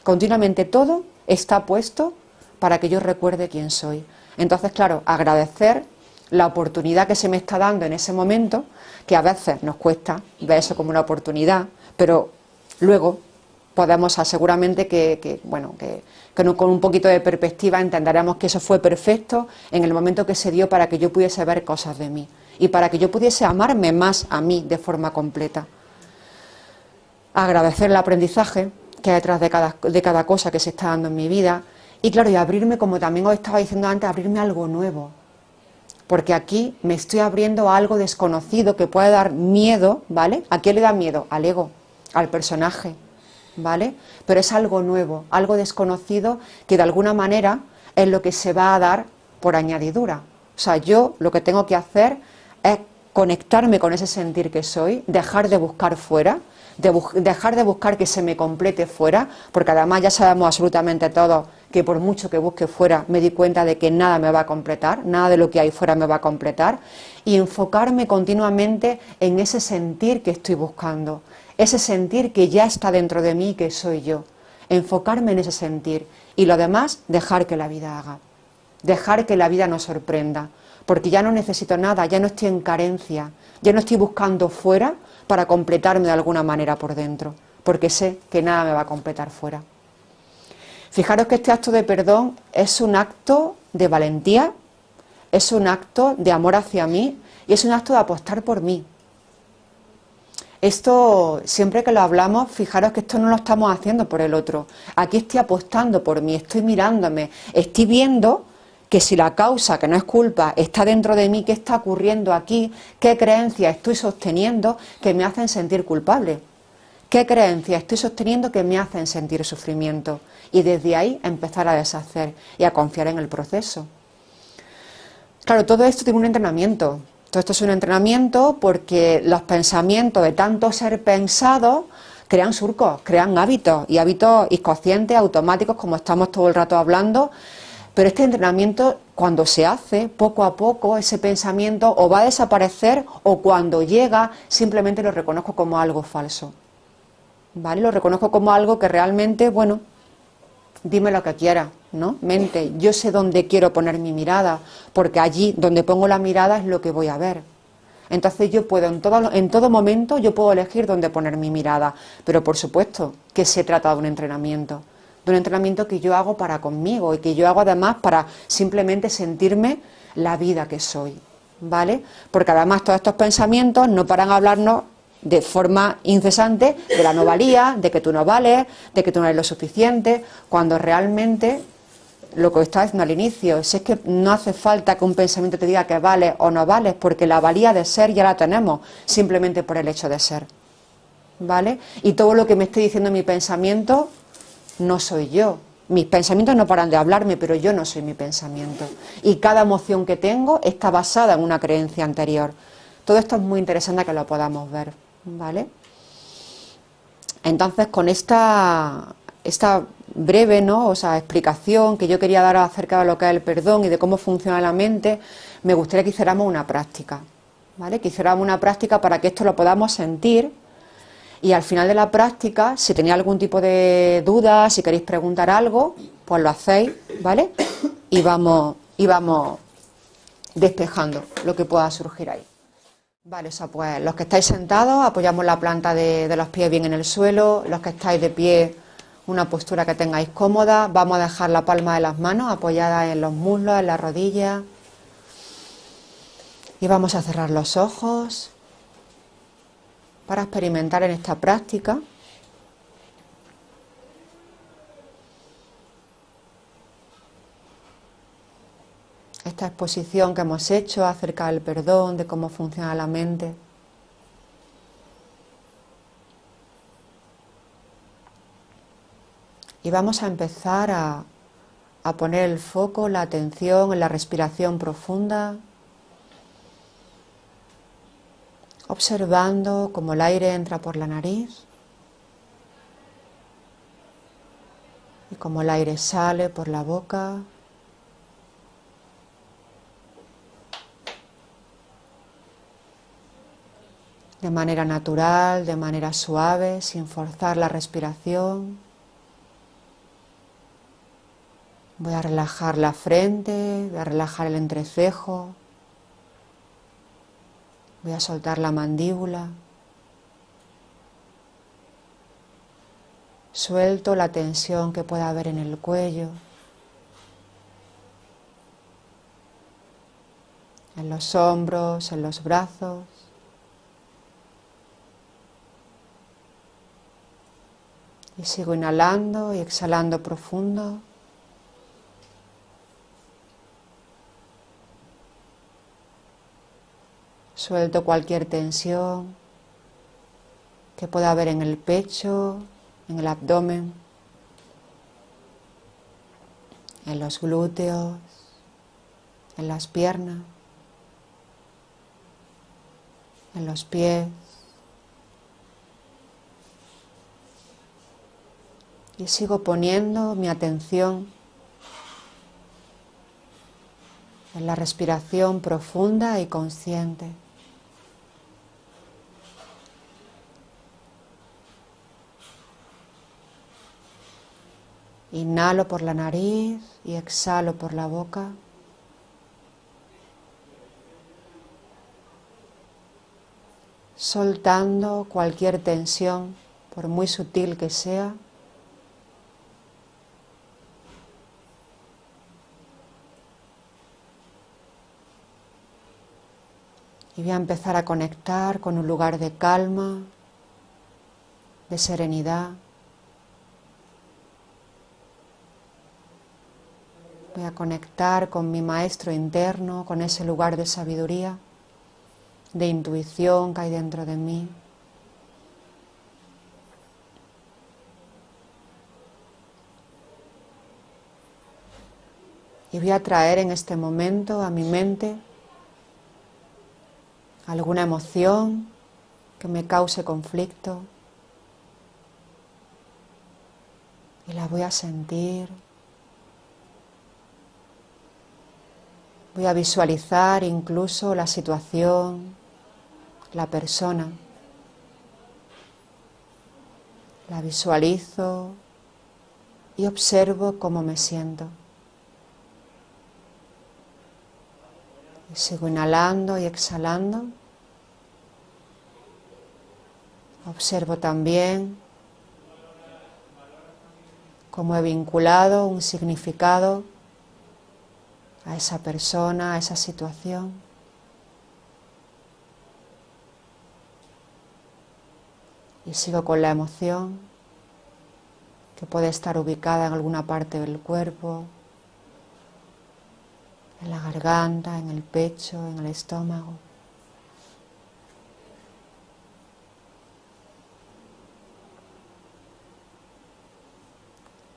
Continuamente todo está puesto para que yo recuerde quién soy. Entonces, claro, agradecer la oportunidad que se me está dando en ese momento, que a veces nos cuesta ver eso como una oportunidad, pero luego podemos seguramente que con un poquito de perspectiva entenderemos que eso fue perfecto en el momento que se dio para que yo pudiese ver cosas de mí y para que yo pudiese amarme más a mí de forma completa. Agradecer el aprendizaje que hay detrás de cada cosa que se está dando en mi vida y claro, y abrirme, como también os estaba diciendo antes, abrirme a algo nuevo. Porque aquí me estoy abriendo a algo desconocido que puede dar miedo, ¿vale? ¿A qué le da miedo? Al ego, al personaje, ¿vale? Pero es algo nuevo, algo desconocido que de alguna manera es lo que se va a dar por añadidura. O sea, yo lo que tengo que hacer es conectarme con ese sentir que soy, dejar de buscar fuera, dejar de buscar que se me complete fuera, porque además ya sabemos absolutamente todos que por mucho que busque fuera me di cuenta de que nada me va a completar, nada de lo que hay fuera me va a completar, y enfocarme continuamente en ese sentir que estoy buscando, ese sentir que ya está dentro de mí, que soy yo, enfocarme en ese sentir y lo demás dejar que la vida haga, dejar que la vida nos sorprenda, porque ya no necesito nada, ya no estoy en carencia, ya no estoy buscando fuera para completarme de alguna manera por dentro, porque sé que nada me va a completar fuera. Fijaros que este acto de perdón es un acto de valentía, es un acto de amor hacia mí y es un acto de apostar por mí. Esto, siempre que lo hablamos, fijaros que esto no lo estamos haciendo por el otro. Aquí estoy apostando por mí, estoy mirándome, estoy viendo que si la causa, que no es culpa, está dentro de mí, ¿qué está ocurriendo aquí? ¿Qué creencias estoy sosteniendo que me hacen sentir culpable? ¿Qué creencias estoy sosteniendo que me hacen sentir sufrimiento? Y desde ahí empezar a deshacer y a confiar en el proceso. Claro, todo esto tiene un entrenamiento. Todo esto es un entrenamiento porque los pensamientos de tanto ser pensados crean surcos, crean hábitos y hábitos inconscientes, automáticos, como estamos todo el rato hablando. Pero este entrenamiento, cuando se hace, poco a poco, ese pensamiento o va a desaparecer o cuando llega, simplemente lo reconozco como algo falso. ¿Vale? Lo reconozco como algo que realmente, bueno, dime lo que quieras, ¿no? Mente, yo sé dónde quiero poner mi mirada, porque allí donde pongo la mirada es lo que voy a ver. Entonces yo puedo, en todo momento, yo puedo elegir dónde poner mi mirada, pero por supuesto que se trata de un entrenamiento que yo hago para conmigo y que yo hago además para simplemente sentirme la vida que soy, ¿vale? Porque además todos estos pensamientos no paran a hablarnos de forma incesante de la no valía, de que tú no vales, de que tú no eres lo suficiente, cuando realmente lo que estaba diciendo al inicio, si es que no hace falta que un pensamiento te diga que vales o no vales, porque la valía de ser ya la tenemos, simplemente por el hecho de ser, ¿vale? Y todo lo que me esté diciendo mi pensamiento no soy yo. Mis pensamientos no paran de hablarme, pero yo no soy mi pensamiento. Y cada emoción que tengo está basada en una creencia anterior. Todo esto es muy interesante que lo podamos ver, ¿vale? Entonces, con esta breve, ¿no? O sea, explicación que yo quería dar acerca de lo que es el perdón y de cómo funciona la mente, me gustaría que hiciéramos una práctica, ¿vale? Que hiciéramos una práctica para que esto lo podamos sentir. Y al final de la práctica, si tenéis algún tipo de duda, si queréis preguntar algo, pues lo hacéis, ¿vale? Y vamos despejando lo que pueda surgir ahí. Vale, o sea, pues los que estáis sentados, apoyamos la planta de los pies bien en el suelo. Los que estáis de pie, una postura que tengáis cómoda. Vamos a dejar la palma de las manos apoyada en los muslos, en las rodillas. Y vamos a cerrar los ojos para experimentar en esta práctica esta exposición que hemos hecho acerca del perdón, de cómo funciona la mente. Y vamos a empezar a poner el foco, la atención en la respiración profunda, observando cómo el aire entra por la nariz y cómo el aire sale por la boca. De manera natural, de manera suave, sin forzar la respiración. Voy a relajar la frente, voy a relajar el entrecejo. Voy a soltar la mandíbula. Suelto la tensión que pueda haber en el cuello, en los hombros, en los brazos. Y sigo inhalando y exhalando profundo. Suelto cualquier tensión que pueda haber en el pecho, en el abdomen, en los glúteos, en las piernas, en los pies. Y sigo poniendo mi atención en la respiración profunda y consciente. Inhalo por la nariz y exhalo por la boca. Soltando cualquier tensión, por muy sutil que sea. Y voy a empezar a conectar con un lugar de calma, de serenidad. Voy a conectar con mi maestro interno, con ese lugar de sabiduría, de intuición que hay dentro de mí. Y voy a traer en este momento a mi mente alguna emoción que me cause conflicto y la voy a sentir. Voy a visualizar incluso la situación, la persona. La visualizo y observo cómo me siento. Y sigo inhalando y exhalando. Observo también cómo he vinculado un significado a esa persona, a esa situación. Y sigo con la emoción, que puede estar ubicada en alguna parte del cuerpo, en la garganta, en el pecho, en el estómago.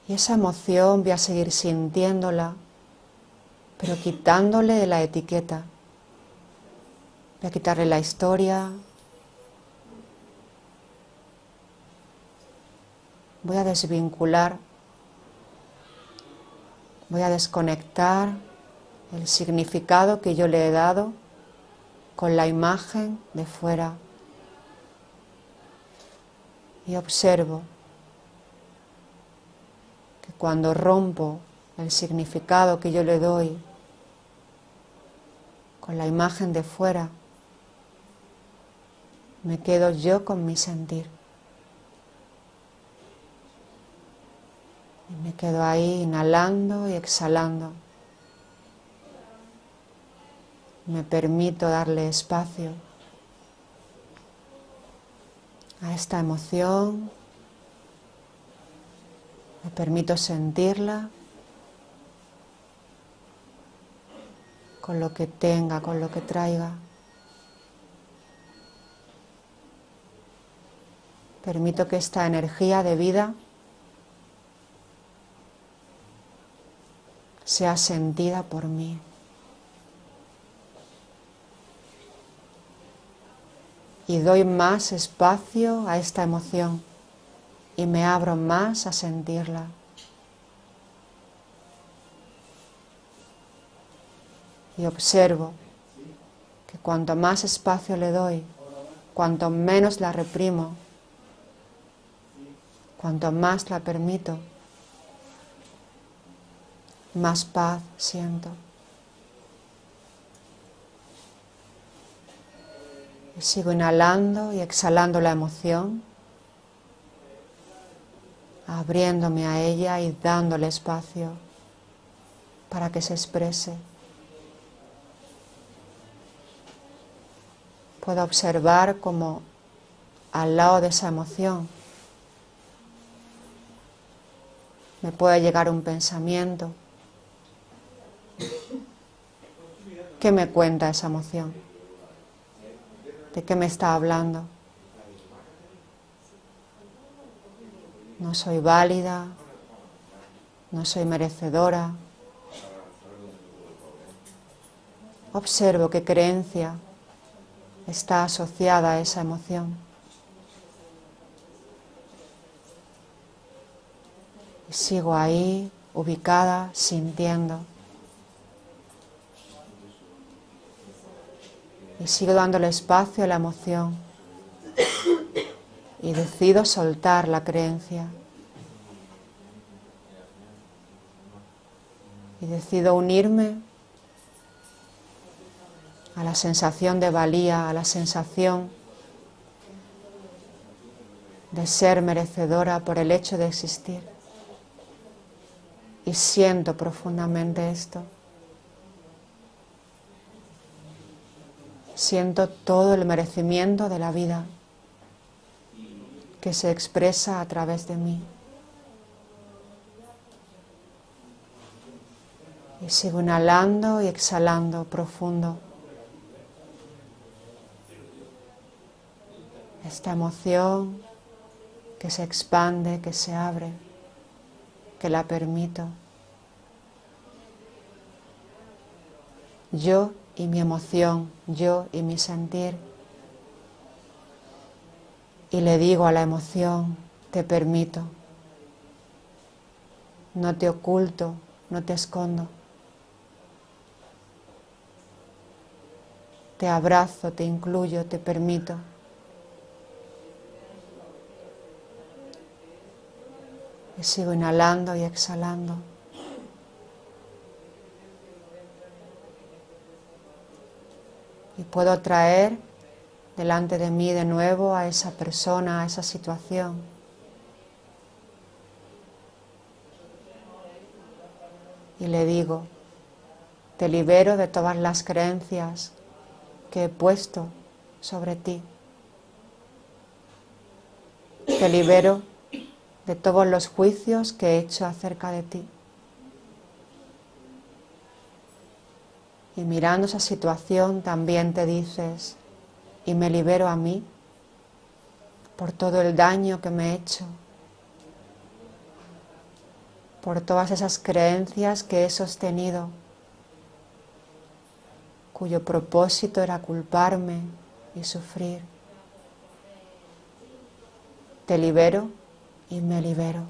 Y esa emoción voy a seguir sintiéndola, pero quitándole la etiqueta. Voy a quitarle la historia. Voy a desvincular. Voy a desconectar el significado que yo le he dado con la imagen de fuera. Y observo que cuando rompo el significado que yo le doy con la imagen de fuera, me quedo yo con mi sentir. Y me quedo ahí inhalando y exhalando. Me permito darle espacio a esta emoción. Me permito sentirla con lo que tenga, con lo que traiga. Permito que esta energía de vida sea sentida por mí. Y doy más espacio a esta emoción y me abro más a sentirla. Y observo que cuanto más espacio le doy, cuanto menos la reprimo, cuanto más la permito, más paz siento. Y sigo inhalando y exhalando la emoción, abriéndome a ella y dándole espacio para que se exprese. Puedo observar cómo al lado de esa emoción me puede llegar un pensamiento. ¿Qué me cuenta esa emoción? ¿De qué me está hablando? No soy válida, no soy merecedora. Observo qué creencia está asociada a esa emoción. Y sigo ahí, ubicada, sintiendo. Y sigo dándole espacio a la emoción. Y decido soltar la creencia. Y decido unirme a la sensación de valía, a la sensación de ser merecedora por el hecho de existir. Y siento profundamente esto. Siento todo el merecimiento de la vida que se expresa a través de mí. Y sigo inhalando y exhalando profundo. Esta emoción que se expande, que se abre, que la permito. Yo y mi emoción, yo y mi sentir. Y le digo a la emoción, te permito. No te oculto, no te escondo. Te abrazo, te incluyo, te permito. Y sigo inhalando y exhalando. Y puedo traer delante de mí de nuevo a esa persona, a esa situación. Y le digo, te libero de todas las creencias que he puesto sobre ti. Te libero de todos los juicios que he hecho acerca de ti. Y mirando esa situación también te dices, y me libero a mí por todo el daño que me he hecho, por todas esas creencias que he sostenido, cuyo propósito era culparme y sufrir. Te libero y me libero.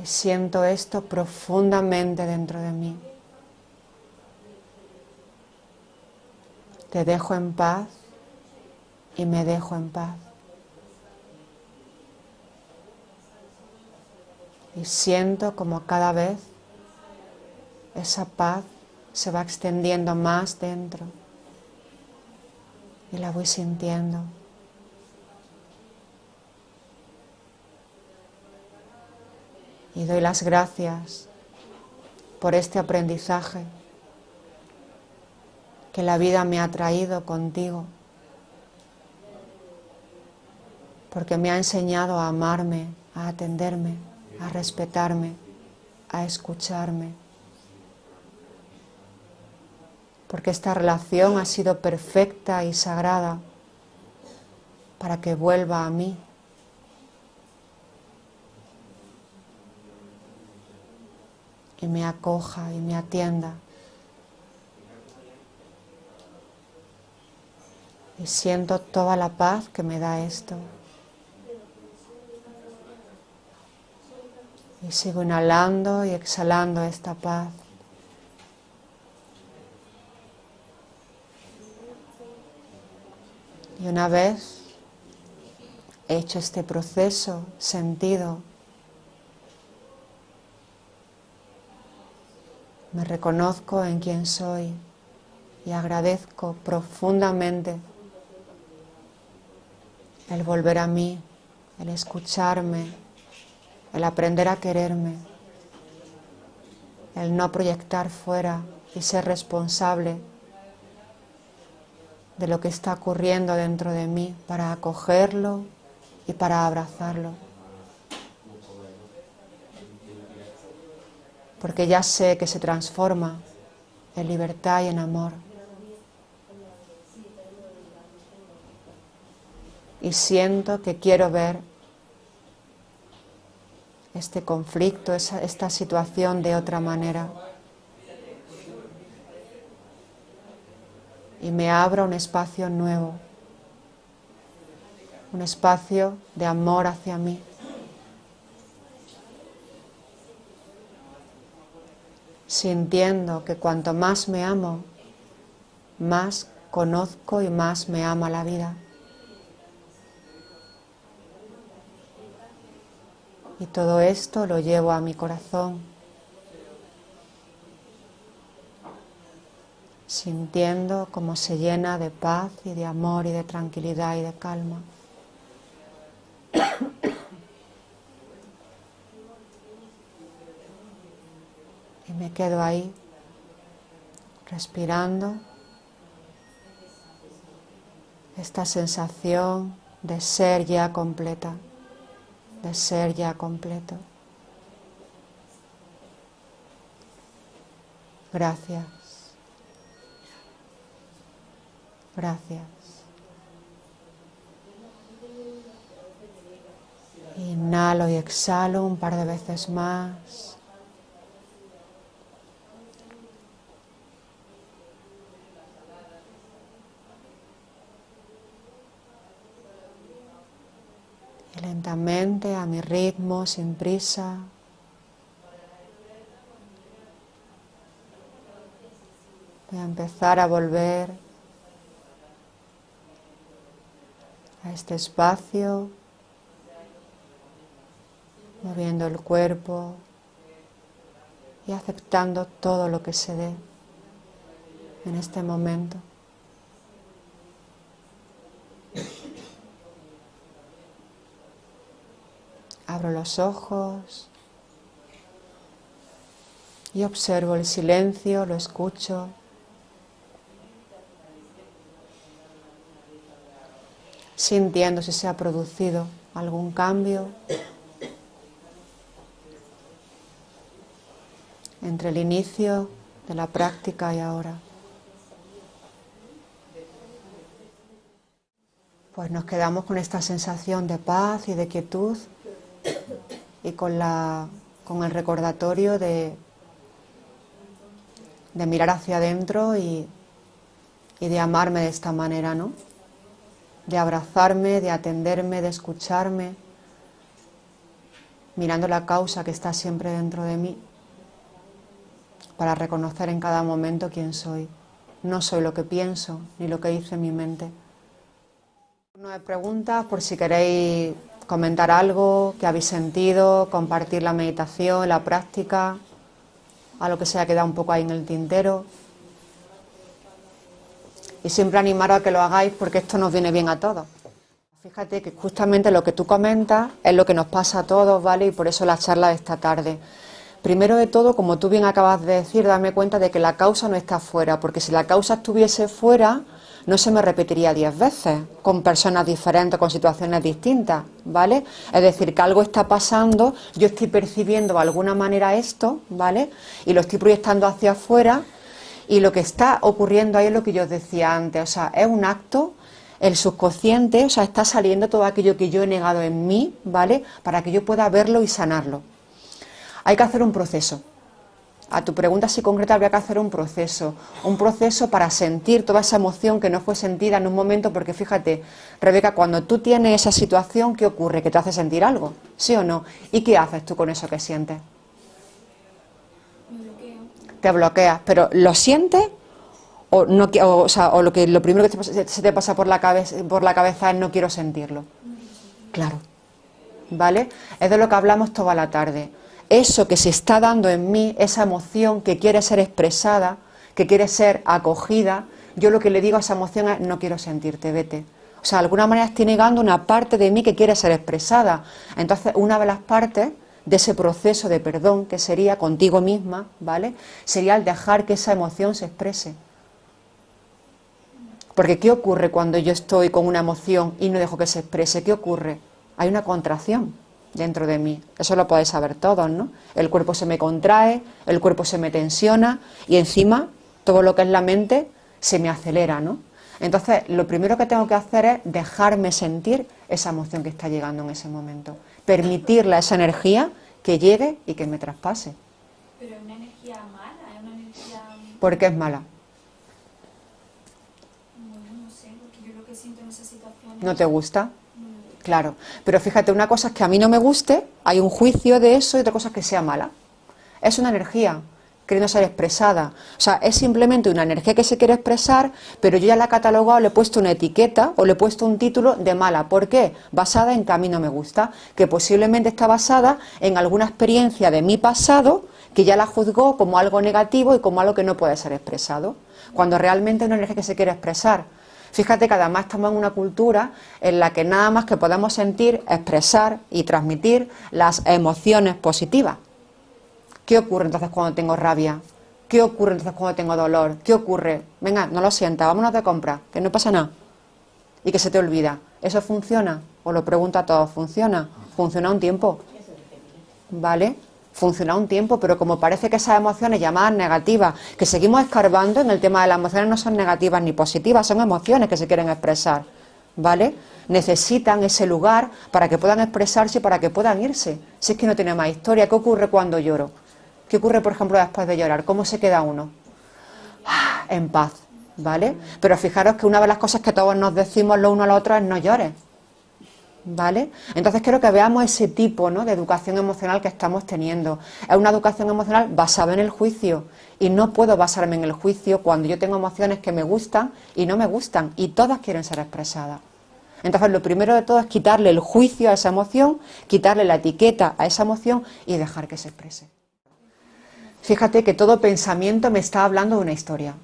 Y siento esto profundamente dentro de mí. Te dejo en paz y me dejo en paz. Y siento como cada vez esa paz se va extendiendo más dentro. Y la voy sintiendo. Y doy las gracias por este aprendizaje que la vida me ha traído contigo, porque me ha enseñado a amarme, a atenderme, a respetarme, a escucharme, porque esta relación ha sido perfecta y sagrada para que vuelva a mí. Y me acoja y me atienda. Y siento toda la paz que me da esto. Y sigo inhalando y exhalando esta paz. Y una vez hecho este proceso, sentido, me reconozco en quién soy y agradezco profundamente el volver a mí, el escucharme, el aprender a quererme, el no proyectar fuera y ser responsable de lo que está ocurriendo dentro de mí para acogerlo y para abrazarlo. Porque ya sé que se transforma en libertad y en amor. Y siento que quiero ver este conflicto, esta situación de otra manera. Y me abro un espacio nuevo, un espacio de amor hacia mí. Sintiendo que cuanto más me amo, más conozco y más me ama la vida. Y todo esto lo llevo a mi corazón, sintiendo cómo se llena de paz y de amor y de tranquilidad y de calma. Y me quedo ahí, respirando esta sensación de ser ya completa, de ser ya completo. Gracias. Gracias. Inhalo y exhalo un par de veces más. Y lentamente, a mi ritmo, sin prisa, voy a empezar a volver a este espacio, moviendo el cuerpo y aceptando todo lo que se dé en este momento. Abro los ojos y observo el silencio, lo escucho. Sintiendo si se ha producido algún cambio entre el inicio de la práctica y ahora. Pues nos quedamos con esta sensación de paz y de quietud y con el recordatorio de mirar hacia adentro y de amarme de esta manera, ¿no? De abrazarme, de atenderme, de escucharme, mirando la causa que está siempre dentro de mí, para reconocer en cada momento quién soy. No soy lo que pienso, ni lo que dice mi mente. No me preguntas por si queréis comentar algo que habéis sentido, compartir la meditación, la práctica, algo que se haya quedado un poco ahí en el tintero. Y siempre animaros a que lo hagáis porque esto nos viene bien a todos. Fíjate que justamente lo que tú comentas es lo que nos pasa a todos, ¿vale? Y por eso la charla de esta tarde. Primero de todo, como tú bien acabas de decir, darme cuenta de que la causa no está fuera, porque si la causa estuviese fuera, no se me repetiría 10 veces, con personas diferentes, con situaciones distintas, ¿vale? Es decir, que algo está pasando, yo estoy percibiendo de alguna manera esto, ¿vale? Y lo estoy proyectando hacia afuera, y lo que está ocurriendo ahí es lo que yo os decía antes, o sea, es un acto, el subconsciente, o sea, está saliendo todo aquello que yo he negado en mí, ¿vale? Para que yo pueda verlo y sanarlo. Hay que hacer un proceso. A tu pregunta así concreta habría que hacer un proceso para sentir toda esa emoción que no fue sentida en un momento, porque fíjate, Rebeca, cuando tú tienes esa situación, ¿qué ocurre? Que te hace sentir algo, ¿sí o no? ¿Y qué haces tú con eso que sientes? Te bloqueas, pero ¿lo sientes? O lo primero que se te pasa por la cabeza es no quiero sentirlo. Claro, ¿vale? Es de lo que hablamos toda la tarde. Eso que se está dando en mí, esa emoción que quiere ser expresada, que quiere ser acogida, yo lo que le digo a esa emoción es no quiero sentirte, vete. O sea, de alguna manera estoy negando una parte de mí que quiere ser expresada. Entonces, una de las partes de ese proceso de perdón, que sería contigo misma, ¿vale? Sería el dejar que esa emoción se exprese. Porque ¿qué ocurre cuando yo estoy con una emoción y no dejo que se exprese? ¿Qué ocurre? Hay una contracción dentro de mí. Eso lo podéis saber todos, ¿no? El cuerpo se me contrae, el cuerpo se me tensiona y encima todo lo que es la mente se me acelera, ¿no? Entonces, lo primero que tengo que hacer es dejarme sentir esa emoción que está llegando en ese momento. Permitirle a esa energía que llegue y que me traspase. ¿Pero es una energía mala? ¿Es una energía...? ¿Por qué es mala? No sé, porque yo lo que siento en esa situación... ¿No te gusta? Claro, pero fíjate, una cosa es que a mí no me guste, hay un juicio de eso, y otra cosa es que sea mala. Es una energía queriendo ser expresada. O sea, es simplemente una energía que se quiere expresar, pero yo ya la he catalogado, le he puesto una etiqueta o le he puesto un título de mala. ¿Por qué? Basada en que a mí no me gusta, que posiblemente está basada en alguna experiencia de mi pasado que ya la juzgó como algo negativo y como algo que no puede ser expresado, cuando realmente es una energía que se quiere expresar. Fíjate que además estamos en una cultura en la que nada más que podemos sentir, expresar y transmitir las emociones positivas. ¿Qué ocurre entonces cuando tengo rabia? ¿Qué ocurre entonces cuando tengo dolor? ¿Qué ocurre? Venga, no lo sientas, vámonos de compra, que no pasa nada. y que se te olvida. ¿Eso funciona? Os lo pregunto a todos, ¿funciona? Funciona un tiempo, ¿vale? Funciona un tiempo, pero como parece que esas emociones llamadas negativas, que seguimos escarbando en el tema de las emociones, no son negativas ni positivas, son emociones que se quieren expresar, ¿vale? Necesitan ese lugar para que puedan expresarse y para que puedan irse. Si es que no tiene más historia, ¿qué ocurre cuando lloro? ¿Qué ocurre, por ejemplo, después de llorar? ¿Cómo se queda uno? En paz, ¿vale? Pero fijaros que una de las cosas que todos nos decimos lo uno al otro es no llores, ¿vale? Entonces quiero que veamos ese tipo, ¿no?, de educación emocional que estamos teniendo. Es una educación emocional basada en el juicio, y no puedo basarme en el juicio cuando yo tengo emociones que me gustan y no me gustan, y todas quieren ser expresadas. Entonces lo primero de todo es quitarle el juicio a esa emoción, quitarle la etiqueta a esa emoción y dejar que se exprese. Fíjate que todo pensamiento me está hablando de una historia.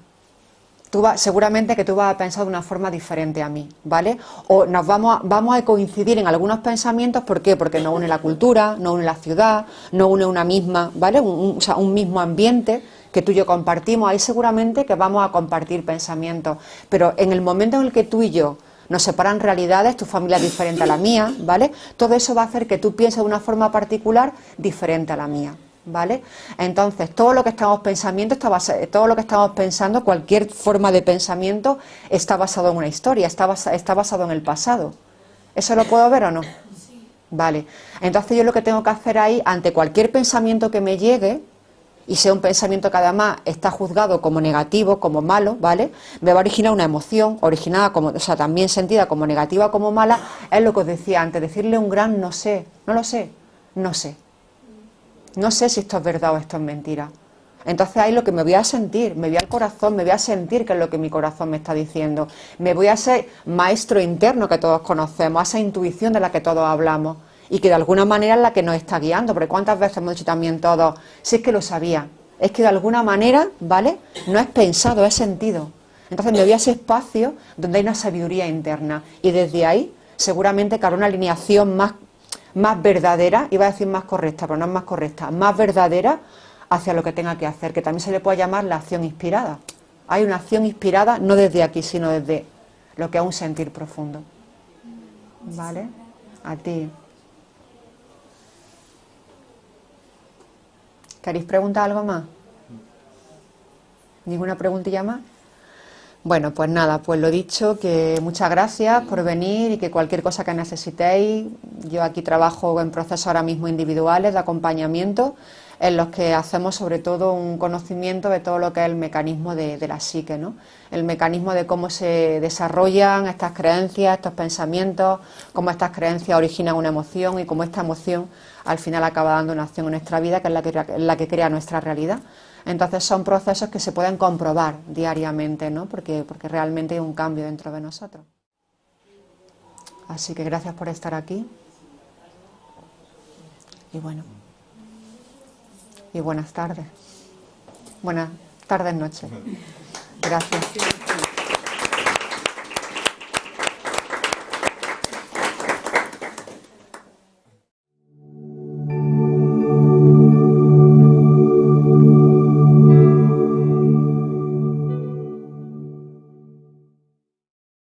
Seguramente que tú vas a pensar de una forma diferente a mí, ¿vale? O nos vamos a coincidir en algunos pensamientos, ¿por qué? Porque nos une la cultura, nos une la ciudad, nos une una misma, ¿vale? O sea, un mismo ambiente que tú y yo compartimos. Ahí seguramente que vamos a compartir pensamientos, pero en el momento en el que tú y yo nos separan realidades, tu familia es diferente a la mía, ¿vale? Todo eso va a hacer que tú pienses de una forma particular diferente a la mía, ¿vale? Entonces, todo lo que estamos pensando, cualquier forma de pensamiento, está basado en una historia, está basado en el pasado. ¿Eso lo puedo ver o no? Vale. Entonces yo lo que tengo que hacer ahí, ante cualquier pensamiento que me llegue, y sea un pensamiento que además está juzgado como negativo, como malo, ¿vale?, me va a originar una emoción, originada como, o sea, también sentida como negativa, como mala, es lo que os decía antes, decirle un gran no sé, no lo sé, no sé. No sé si esto es verdad o esto es mentira. Entonces ahí lo que me voy a sentir, me voy al corazón, me voy a sentir qué es lo que mi corazón me está diciendo. Me voy a ese maestro interno que todos conocemos, a esa intuición de la que todos hablamos y que de alguna manera es la que nos está guiando. Porque cuántas veces hemos dicho también todos, si es que lo sabía, es que de alguna manera, ¿vale?, no es pensado, es sentido. Entonces me voy a ese espacio donde hay una sabiduría interna y desde ahí seguramente que habrá una alineación más verdadera, iba a decir más correcta, pero no es más correcta, más verdadera hacia lo que tenga que hacer, que también se le puede llamar la acción inspirada. Hay una acción inspirada no desde aquí, sino desde lo que es un sentir profundo. ¿Vale? A ti. ¿Queréis preguntar algo más? ¿Ninguna preguntilla más? Bueno, pues nada, pues lo dicho, que muchas gracias por venir y que cualquier cosa que necesitéis, yo aquí trabajo en procesos ahora mismo individuales de acompañamiento, en los que hacemos sobre todo un conocimiento de todo lo que es el mecanismo de la psique, ¿no? El mecanismo de cómo se desarrollan estas creencias, estos pensamientos, cómo estas creencias originan una emoción y cómo esta emoción al final acaba dando una acción en nuestra vida, que es la que crea nuestra realidad. Entonces son procesos que se pueden comprobar diariamente, ¿no? Porque realmente hay un cambio dentro de nosotros. Así que gracias por estar aquí. Y bueno. Y buenas tardes. Buenas tardes, noches. Gracias.